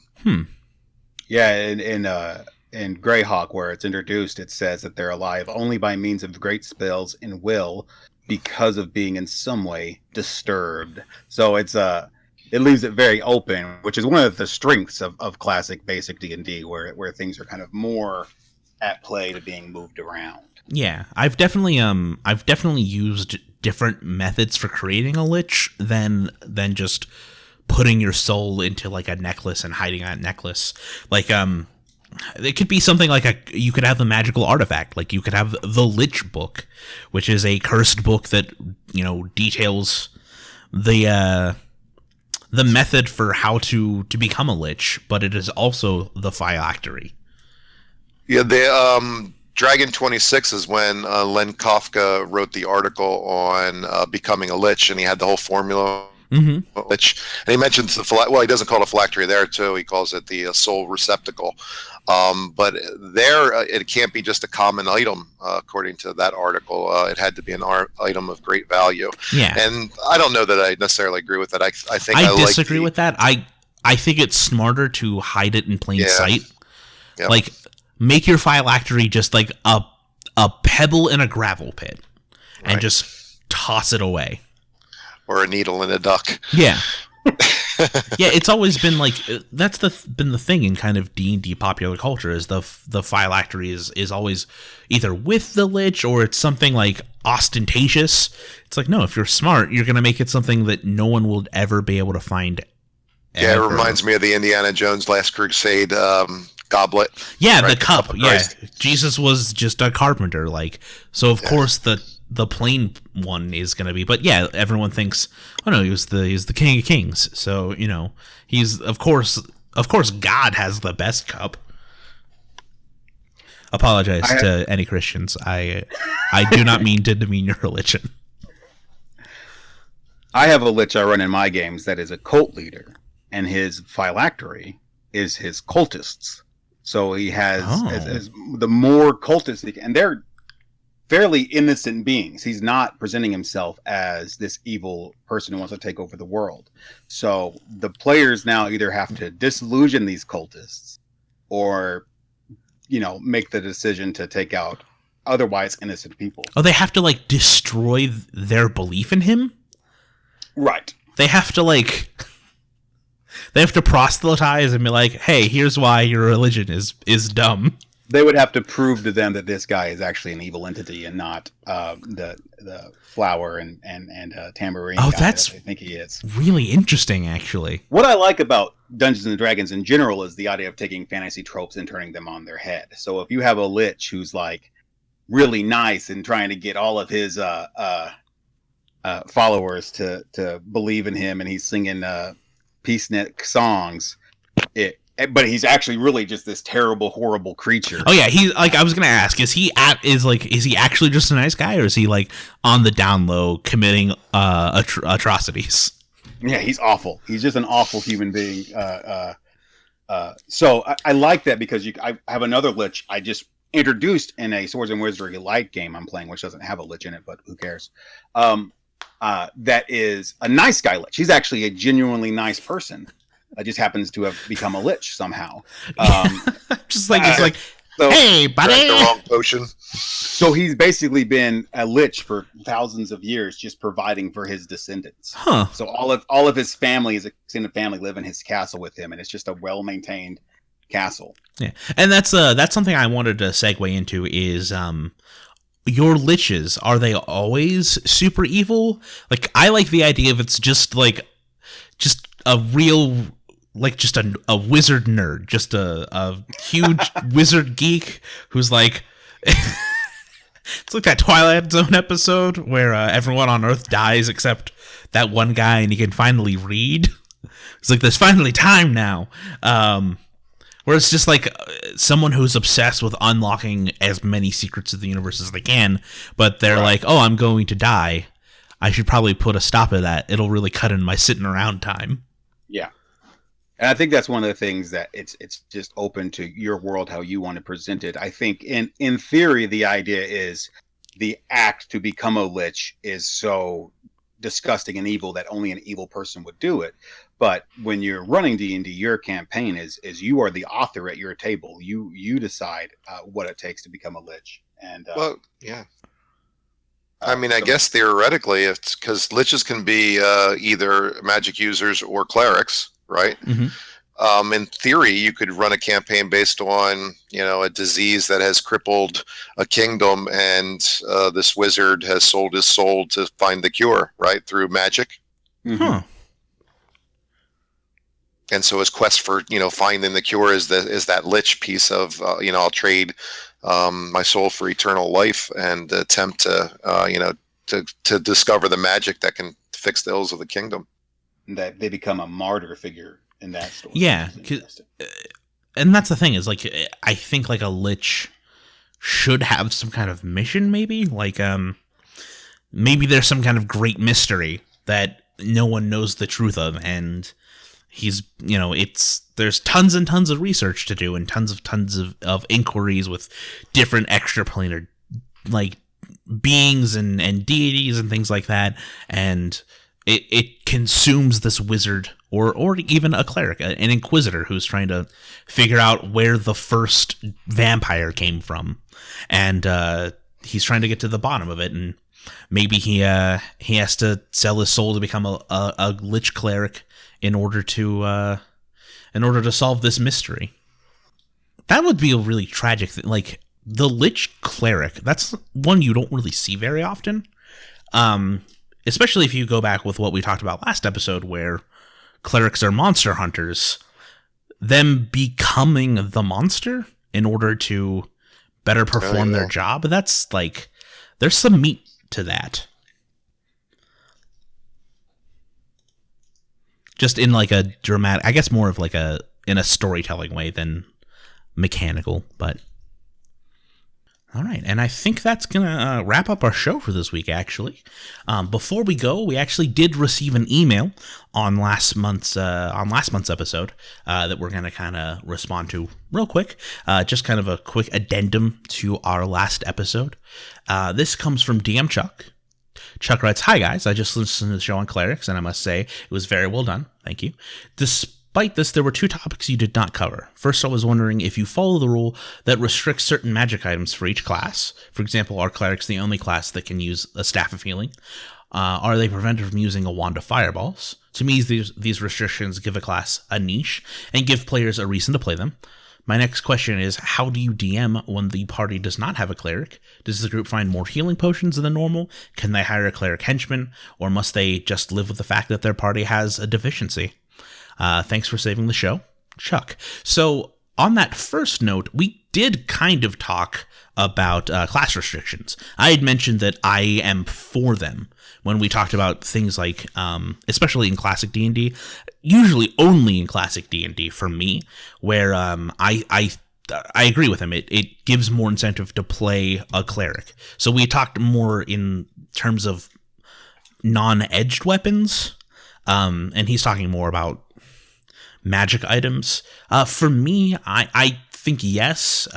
Yeah, in Greyhawk, where it's introduced, it says that they're alive only by means of great spells and will, because of being in some way disturbed. So it leaves it very open, which is one of the strengths of classic basic D&D, where things are kind of more at play to being moved around. Yeah, I've definitely used different methods for creating a lich than just putting your soul into like a necklace and hiding that necklace. Like it could be something like you could have the magical artifact, like you could have the Lich Book, which is a cursed book that, you know, details the method for how to become a lich, but it is also the phylactery. Yeah, the Dragon 26 is when Len Kafka wrote the article on becoming a lich, and he had the whole formula. Mm-hmm. Lich, and he mentions he doesn't call it a phylactery there too. He calls it the soul receptacle. But there, it can't be just a common item, according to that article. It had to be an item of great value. Yeah, and I don't know that I necessarily agree with that. I think I disagree with that. I think it's smarter to hide it in plain sight. Yep. Like, make your phylactery just like a pebble in a gravel pit, and just toss it away. Or a needle in a duck. Yeah. Yeah, it's always been like that's been the thing in kind of D&D popular culture is the phylactery is always either with the lich or it's something like ostentatious. It's like, no, if you're smart, you're going to make it something that no one will ever be able to find. Yeah, it reminds me of the Indiana Jones Last Crusade goblet. Yeah, right? the cup. Yeah, Jesus was just a carpenter, like, so of course the plain one is going to be, but yeah, everyone thinks, oh no, he's the King of Kings, so, you know, he's of course God has the best cup. Apologize to any Christians. I do not mean to demean your religion. I have a lich I run in my games that is a cult leader, and his phylactery is his cultists. So he has as the more cultists, and they're fairly innocent beings. He's not presenting himself as this evil person who wants to take over the world. So the players now either have to disillusion these cultists or, you know, make the decision to take out otherwise innocent people. Oh, they have to like destroy their belief in him? Right. They have to proselytize and be like, hey, here's why your religion is dumb. They would have to prove to them that this guy is actually an evil entity and not the flower and tambourine. Oh, guy that's that they think he is. Really interesting, actually. What I like about Dungeons and Dragons in general is the idea of taking fantasy tropes and turning them on their head. So if you have a lich who's like really nice and trying to get all of his followers to believe in him, and he's singing peacenik songs, but he's actually really just this terrible, horrible creature. Oh yeah, he's like, I was gonna ask, is he actually just a nice guy, or is he like on the down low committing atrocities? Yeah, he's awful. He's just an awful human being. So I like that because I have another lich I just introduced in a Swords and Wizardry Light game I'm playing, which doesn't have a lich in it, but who cares? That is a nice guy lich. He's actually a genuinely nice person. Just happens to have become a lich somehow. Just like it's like, so, hey, buddy. The wrong potion. So he's basically been a lich for thousands of years, just providing for his descendants. Huh. So all of his family, his extended family, live in his castle with him, and it's just a well-maintained castle. Yeah, and that's something I wanted to segue into is your liches, are they always super evil? Like, I like the idea of it's just a real, like, just a wizard nerd, just a huge wizard geek who's like, it's like that Twilight Zone episode where everyone on Earth dies except that one guy, and he can finally read. It's like, there's finally time now. Where it's just like someone who's obsessed with unlocking as many secrets of the universe as they can, but they're like, oh, I'm going to die. I should probably put a stop to that. It'll really cut in my sitting around time. Yeah. And I think that's one of the things that it's just open to your world, how you want to present it. I think in theory, the idea is the act to become a lich is so disgusting and evil that only an evil person would do it. But when you're running D&D, your campaign is you are the author at your table. You decide what it takes to become a lich. And well, yeah. I mean, I guess theoretically, it's because liches can be either magic users or clerics, right? Mm-hmm. in theory, you could run a campaign based on, a disease that has crippled a kingdom, and this wizard has sold his soul to find the cure, right, through magic. Huh. And so his quest for, finding the cure is that lich piece of, I'll trade my soul for eternal life and attempt to, to discover the magic that can fix the ills of the kingdom. That they become a martyr figure in that story. Yeah, and that's the thing is, like, I think like a lich should have some kind of mission, maybe maybe there's some kind of great mystery that no one knows the truth of, and he's, there's tons and tons of research to do and tons of inquiries with different extraplanar like beings and deities and things like that, and it consumes this wizard or even a cleric, an inquisitor who's trying to figure out where the first vampire came from, and he's trying to get to the bottom of it, and maybe he has to sell his soul to become a lich cleric in order to solve this mystery. That would be a really tragic thing. Like, the lich cleric, that's one you don't really see very often. Especially if you go back with what we talked about last episode, where clerics are monster hunters, them becoming the monster in order to better perform their job. That's like, there's some meat to that. Just in like a dramatic, I guess more of like in a storytelling way than mechanical, but all right. And I think that's going to wrap up our show for this week, actually. Before we go, we actually did receive an email on last month's episode that we're going to kind of respond to real quick. Just kind of a quick addendum to our last episode. This comes from DM Chuck. Chuck writes, "Hi guys, I just listened to the show on clerics, and I must say it was very well done. Thank you. Despite this, there were two topics you did not cover. First, I was wondering if you follow the rule that restricts certain magic items for each class. For example, are clerics the only class that can use a staff of healing? Are they prevented from using a wand of fireballs? To me, these restrictions give a class a niche and give players a reason to play them. My next question is, how do you DM when the party does not have a cleric? Does the group find more healing potions than normal? Can they hire a cleric henchman? Or must they just live with the fact that their party has a deficiency? Thanks for saving the show, Chuck." So on that first note, we did kind of talk about class restrictions. I had mentioned that I am for them when we talked about things like, especially in classic D&D, usually only in classic D&D for me, where I agree with him. It gives more incentive to play a cleric. So we talked more in terms of non-edged weapons, and he's talking more about magic items. For me, I think yes,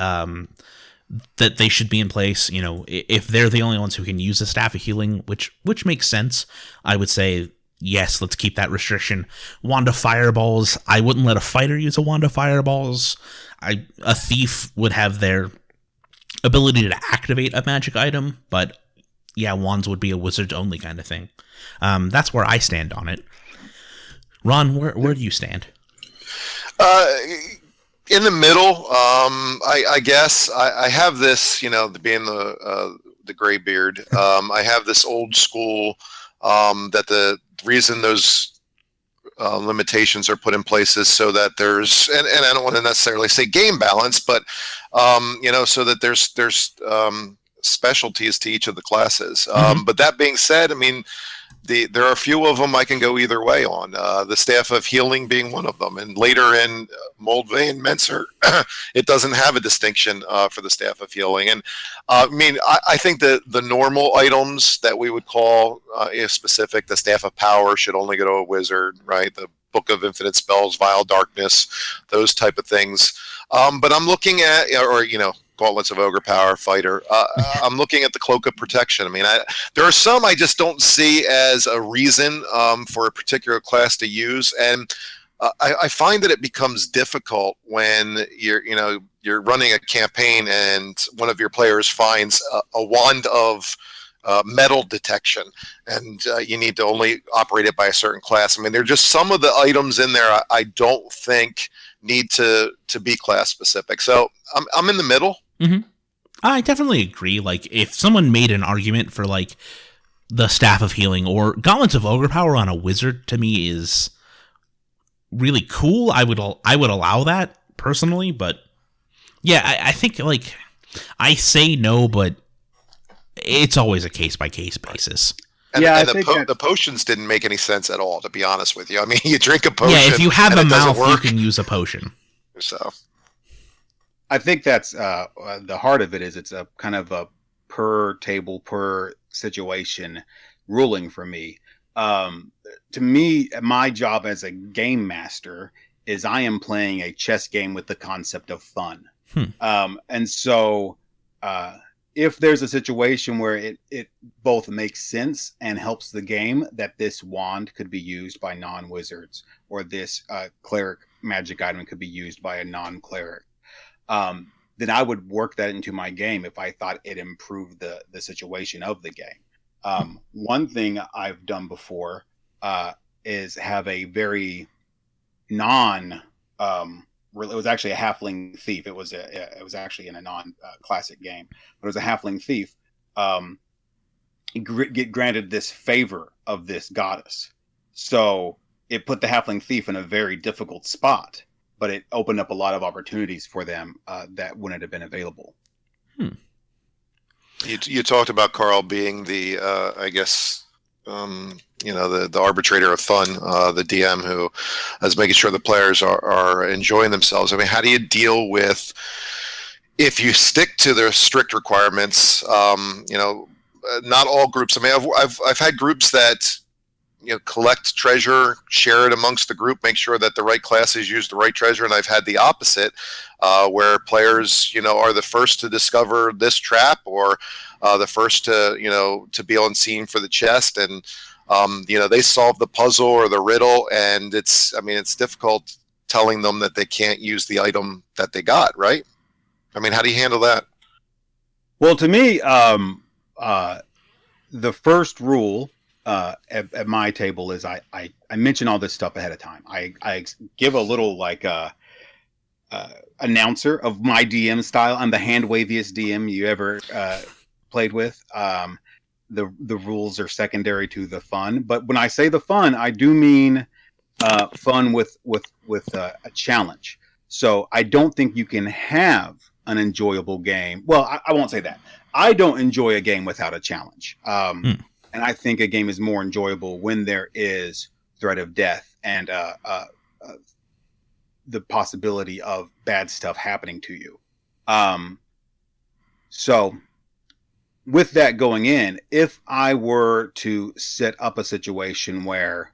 that they should be in place. If they're the only ones who can use a staff of healing, which makes sense, I would say yes, let's keep that restriction. Wand of fireballs, I wouldn't let a fighter use a wand of fireballs. A thief would have their ability to activate a magic item, but yeah, wands would be a wizard only kind of thing. That's where I stand on it. Ron, where do you stand? In the middle, I guess I have this, being the graybeard. I have this old school that the reason those limitations are put in place is so that there's, and I don't want to necessarily say game balance, but so that there's specialties to each of the classes. But that being said, I mean, there are a few of them I can go either way on. The Staff of Healing being one of them, and later in Moldvay and Menser, it doesn't have a distinction for the Staff of Healing. And I think that the normal items that we would call specific, the Staff of Power should only go to a wizard, right? The Book of Infinite Spells, Vile Darkness, those type of things. But I'm looking at, Gauntlets of Ogre Power, Fighter. I'm looking at the Cloak of Protection. I mean, there are some I just don't see as a reason for a particular class to use, and I find that it becomes difficult when you're running a campaign and one of your players finds a wand of metal detection, and you need to only operate it by a certain class. I mean, there are just some of the items in there I don't think need to be class specific. So I'm in the middle. Mm-hmm. I definitely agree. Like, if someone made an argument for like the Staff of Healing or Gauntlets of Ogre Power on a wizard, to me is really cool. I would allow that personally, but yeah, I think like I say no, but it's always a case by case basis. And, and the potions didn't make any sense at all, to be honest with you. I mean, you drink a potion. Yeah, if you have a mouth, you work. can use a potion. So, I think that's the heart of it. Is it's a kind of a per table, per situation ruling for me. To me, my job as a game master is I am playing a chess game with the concept of fun. And so if there's a situation where it both makes sense and helps the game, that this wand could be used by non-wizards, or this cleric magic item could be used by a non-cleric, then I would work that into my game if I thought it improved the situation of the game. One thing I've done before is have a very it was actually a halfling thief. It was actually in a non-classic game, but it was a halfling thief. Get granted this favor of this goddess, so it put the halfling thief in a very difficult spot, but it opened up a lot of opportunities for them that wouldn't have been available. You talked about Carl being the I guess the arbitrator of fun, the DM who is making sure the players are enjoying themselves. I mean, how do you deal with, if you stick to the strict requirements? Not all groups. I mean, I've had groups that collect treasure, share it amongst the group, make sure that the right classes use the right treasure, and I've had the opposite, where players are the first to discover this trap, or the first to be on scene for the chest, and they solve the puzzle or the riddle, and it's difficult telling them that they can't use the item that they got, right? I mean, how do you handle that? Well, to me, the first rule at my table is I mention all this stuff ahead of time. I give a little announcer of my DM style. I'm the hand waviest DM you ever played with. The rules are secondary to the fun, but when I say the fun, I do mean fun with a challenge. So I don't think you can have an enjoyable game. Well, I won't say that. I don't enjoy a game without a challenge. And I think a game is more enjoyable when there is threat of death and the possibility of bad stuff happening to you. So with that going in, if I were to set up a situation where,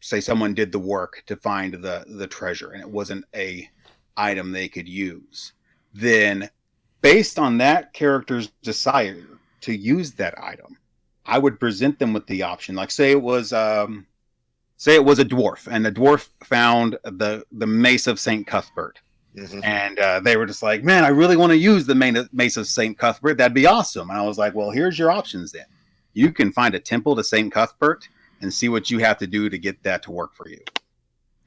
say, someone did the work to find the treasure and it wasn't a item they could use, then based on that character's desire to use that item, I would present them with the option. Like, say it was a dwarf, and the dwarf found the Mace of St. Cuthbert. Mm-hmm. And they were just like, man, I really want to use the Mace of St. Cuthbert. That'd be awesome. And I was like, well, here's your options then. You can find a temple to St. Cuthbert and see what you have to do to get that to work for you.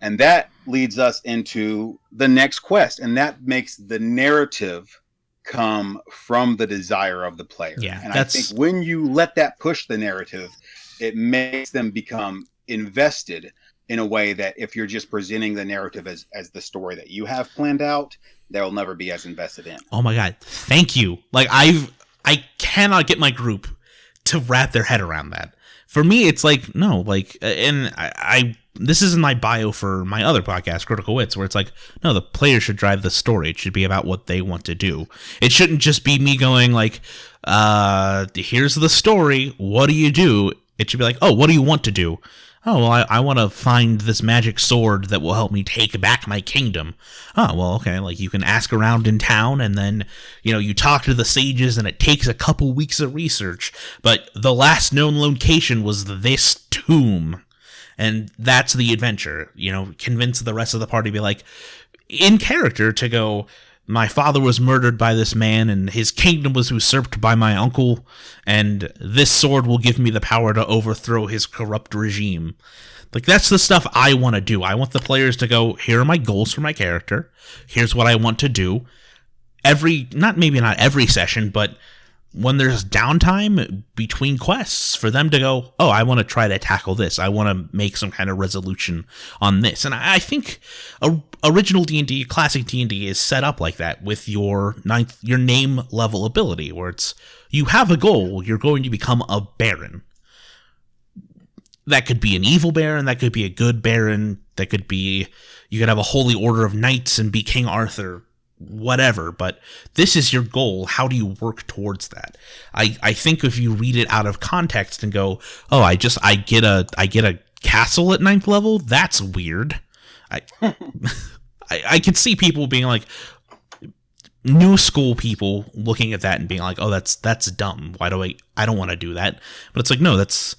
And that leads us into the next quest. And that makes the narrative come from the desire of the player. Yeah, and I think when you let that push the narrative, it makes them become invested in a way that if you're just presenting the narrative as the story that you have planned out, they'll never be as invested in. Oh my god, thank you. Like, I cannot get my group to wrap their head around that. For me, it's like, no, like, and I this is in my bio for my other podcast, Critical Wits, where it's like, no, the player should drive the story. It should be about what they want to do. It shouldn't just be me going like, here's the story, what do you do? It should be like, oh, what do you want to do? Oh, well, I want to find this magic sword that will help me take back my kingdom. Oh, well, okay, like, you can ask around in town, and then, you talk to the sages, and it takes a couple weeks of research, but the last known location was this tomb, and that's the adventure. Convince the rest of the party to be like, in character, to go, my father was murdered by this man, and his kingdom was usurped by my uncle, and this sword will give me the power to overthrow his corrupt regime. Like, that's the stuff I want to do. I want the players to go, here are my goals for my character. Here's what I want to do. Maybe not every session, but when there's downtime between quests, for them to go, oh, I want to try to tackle this. I want to make some kind of resolution on this. And I think original D&D, classic D&D is set up like that with your name level ability, where it's, you have a goal, you're going to become a baron. That could be an evil baron, that could be a good baron, that could be, you could have a holy order of knights and be King Arthur, whatever, but this is your goal. How do you work towards that? I think if you read it out of context and go, oh, I get a castle at 9th level, that's weird. I could see people being like, new school people looking at that and being like, oh, that's dumb. Why do I don't want to do that. But it's like, no, that's,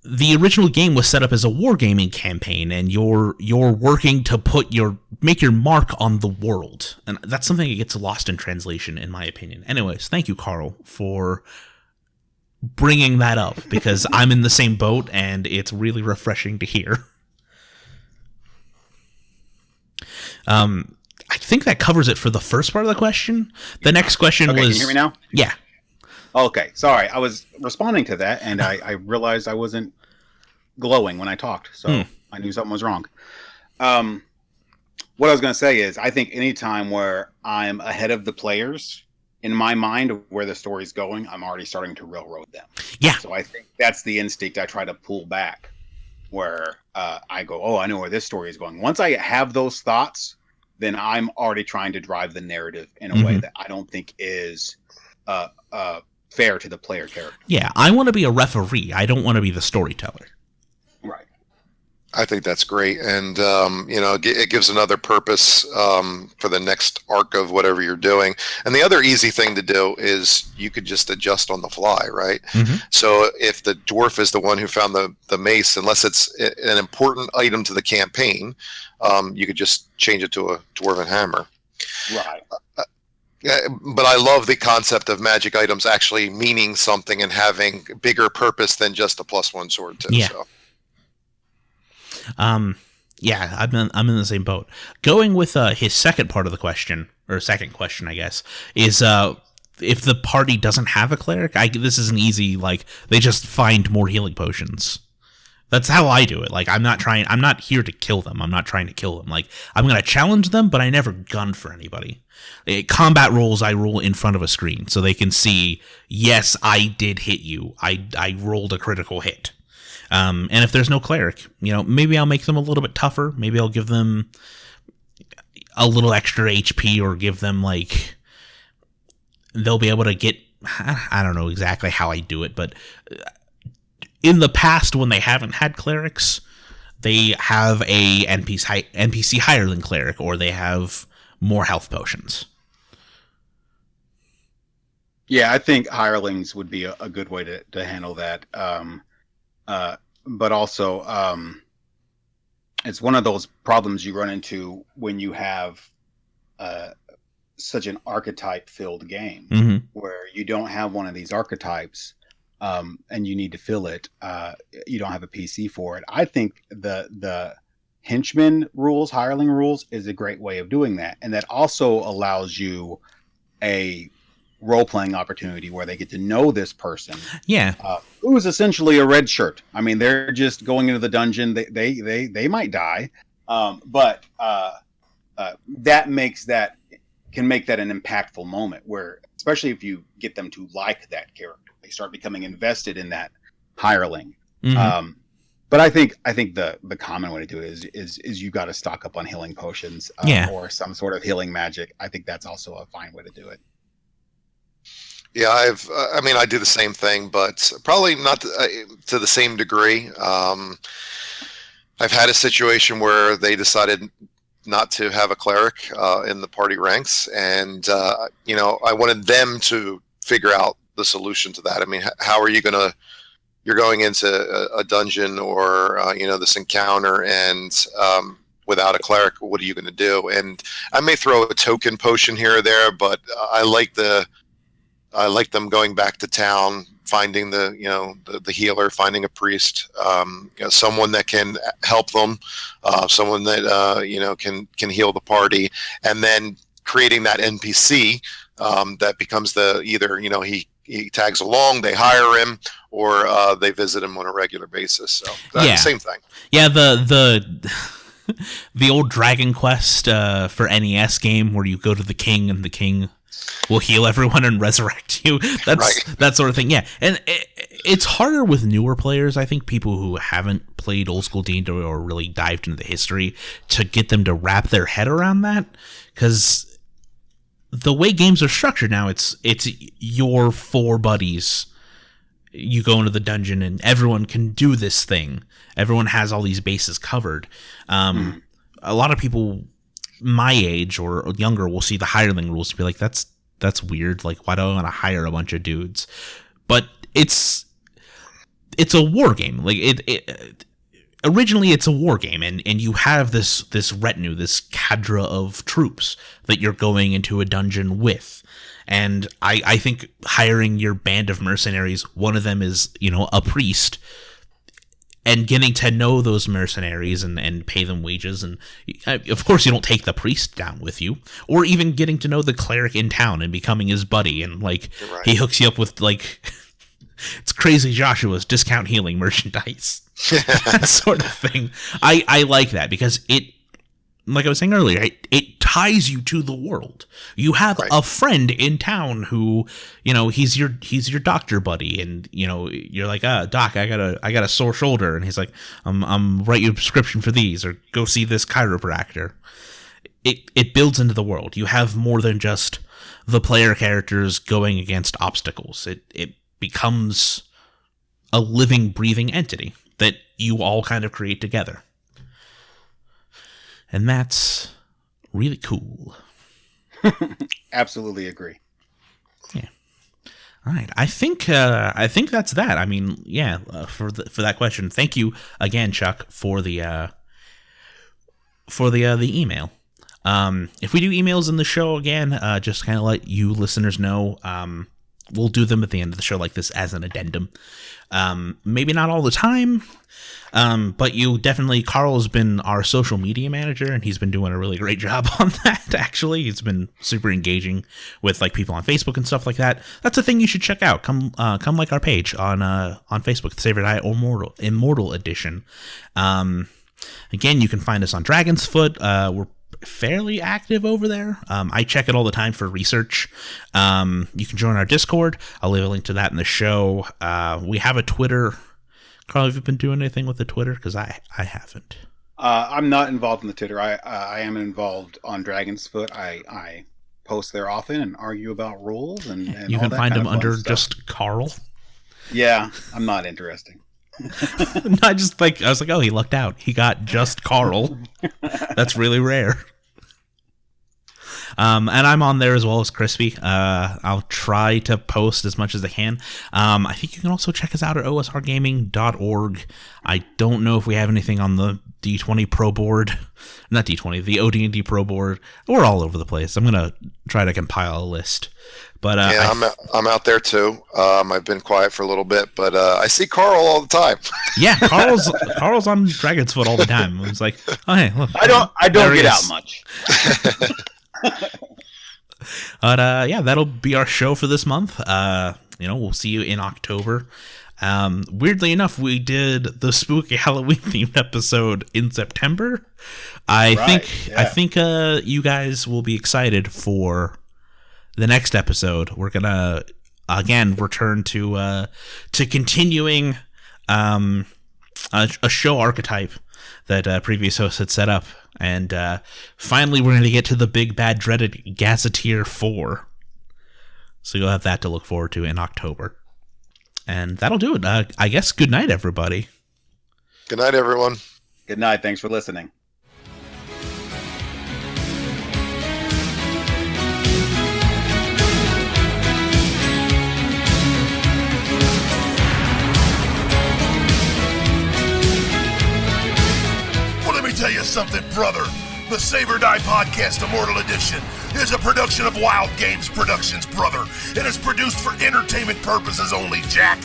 the original game was set up as a wargaming campaign, and you're working to make your mark on the world, and that's something that gets lost in translation, in my opinion. Anyways, thank you, Carl, for bringing that up, because I'm in the same boat, and it's really refreshing to hear. I think that covers it for the first part of the question. The next question was... Can you hear me now? Yeah. Okay, sorry. I was responding to that, and I realized I wasn't glowing when I talked, so I knew something was wrong. What I was going to say is, I think anytime where I'm ahead of the players, in my mind, of where the story's going, I'm already starting to railroad them. Yeah. So I think that's the instinct I try to pull back, where I go, oh, I know where this story is going. Once I have those thoughts, then I'm already trying to drive the narrative in a way that I don't think is... fair to the player character. Yeah, I want to be a referee. I don't want to be the storyteller. Right. I think that's great, and it gives another purpose for the next arc of whatever you're doing. And the other easy thing to do is you could just adjust on the fly, right? Mm-hmm. So if the dwarf is the one who found the mace, unless it's an important item to the campaign, you could just change it to a dwarven hammer. Right. But I love the concept of magic items actually meaning something and having bigger purpose than just a +1 sword too. Yeah. So. Yeah, I'm in the same boat. Going with his second part of the question, or second question, I guess, is if the party doesn't have a cleric, this is an easy, like, they just find more healing potions. That's how I do it. Like, I'm not here to kill them. I'm not trying to kill them. Like, I'm going to challenge them, but I never gun for anybody. Combat rolls, I roll in front of a screen so they can see, yes, I did hit you. I rolled a critical hit. And if there's no cleric, maybe I'll make them a little bit tougher. Maybe I'll give them a little extra HP, or give them, like, they'll be able to get, I don't know exactly how I do it, but in the past, when they haven't had clerics, they have a NPC higher than cleric, or they have more health potions. Yeah, I think hirelings would be a good way to handle that. But also, it's one of those problems you run into when you have such an archetype-filled game, where you don't have one of these archetypes, and you need to fill it. You don't have a PC for it. I think the henchman rules, hireling rules, is a great way of doing that, and that also allows you a role-playing opportunity where they get to know this person. Yeah, who is essentially a red shirt. I mean, they're just going into the dungeon. They might die, but that can make that an impactful moment, where, especially if you get them to like that character, they start becoming invested in that hireling. But I think the common way to do it is you got to stock up on healing potions, or some sort of healing magic. I think that's also a fine way to do it. Yeah, I do the same thing, but probably not to the same degree. I've had a situation where they decided not to have a cleric in the party ranks, and I wanted them to figure out the solution to that. I mean, how are you you're going into a dungeon or this encounter, and without a cleric, what are you going to do? And I may throw a token potion here or there, but I like them going back to town, finding the healer, finding a priest, someone that can help them, someone that can heal the party, and then creating that NPC that becomes either he tags along, they hire him, or they visit him on a regular basis. So that's the same thing. Yeah, the old Dragon Quest for NES game where you go to the king and the king will heal everyone and resurrect you. That's that sort of thing. Yeah, and it's harder with newer players. I think people who haven't played old school D&D or really dived into the history to get them to wrap their head around that, because the way games are structured now, it's your 4 buddies. You go into the dungeon and everyone can do this thing. Everyone has all these bases covered. A lot of people my age or younger will see the hireling rules and be like, that's weird. Like, why do I want to hire a bunch of dudes? But it's a war game. Like originally it's a war game, and you have this retinue, this cadre of troops that you're going into a dungeon with. And I think hiring your band of mercenaries, one of them is, a priest, and getting to know those mercenaries and pay them wages. And of course you don't take the priest down with you, or even getting to know the cleric in town and becoming his buddy. And he hooks you up with it's Crazy Joshua's discount healing merchandise, that sort of thing. I like that because it, like I was saying earlier, it ties you to the world. You have a friend in town who, he's your doctor buddy, and you're like, Doc, I got a sore shoulder, and he's like, I'm write you a prescription for these, or go see this chiropractor. It builds into the world. You have more than just the player characters going against obstacles. It becomes a living, breathing entity that you all kind of create together. And that's really cool. Absolutely agree. Yeah. All right. I think that's that. I mean, yeah. For that question, thank you again, Chuck, for the email. If we do emails in the show again, just kind of let you listeners know. We'll do them at the end of the show like this as an addendum. Maybe not all the time. But Carl has been our social media manager, and he's been doing a really great job on that, actually. He's been super engaging with people on Facebook and stuff like that. That's a thing you should check out. Come like our page on Facebook, the Save or Die Immortal Edition. Again, you can find us on Dragon's Foot. We're fairly active over there. I check it all the time for research. You can join our Discord. I'll leave a link to that in the show. We have a Twitter. Carl, have you been doing anything with the Twitter? Because I haven't. I'm not involved in the Twitter. I am involved on Dragon's Foot. I post there often and argue about rules and you all can that find kind him of fun under stuff. just Carl. Yeah, I'm not interesting. I was like, oh, he lucked out. He got just Carl. That's really rare. And I'm on there as well as Crispy. I'll try to post as much as I can. I think you can also check us out at osrgaming.org. I don't know if we have anything on the D20 Pro board. Not D20, the OD&D Pro board. We're all over the place. I'm going to try to compile a list. But I'm out there too. I've been quiet for a little bit, but I see Carl all the time. Yeah, Carl's on Dragon's Foot all the time. It's like, oh hey, look. I don't get out much. But yeah, that'll be our show for this month. We'll see you in October. Weirdly enough, we did the spooky Halloween themed episode in September. I think you guys will be excited for the next episode. We're gonna again return to continuing a show archetype that previous hosts had set up, and finally we're going to get to the big bad dreaded Gazetteer 4. So you'll have that to look forward to in October. And that'll do it. I guess good night, everybody. Good night, everyone. Good night. Thanks for listening. Well, let me tell you something, brother. The Saber Die Podcast Immortal Edition is a production of Wild Games Productions, brother. It is produced for entertainment purposes only, Jack.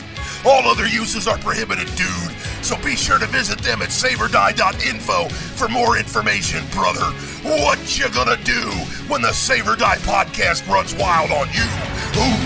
All other uses are prohibited, dude. So be sure to visit them at saberdie.info for more information, brother. What you gonna do when the Saber Die Podcast runs wild on you? Ooh.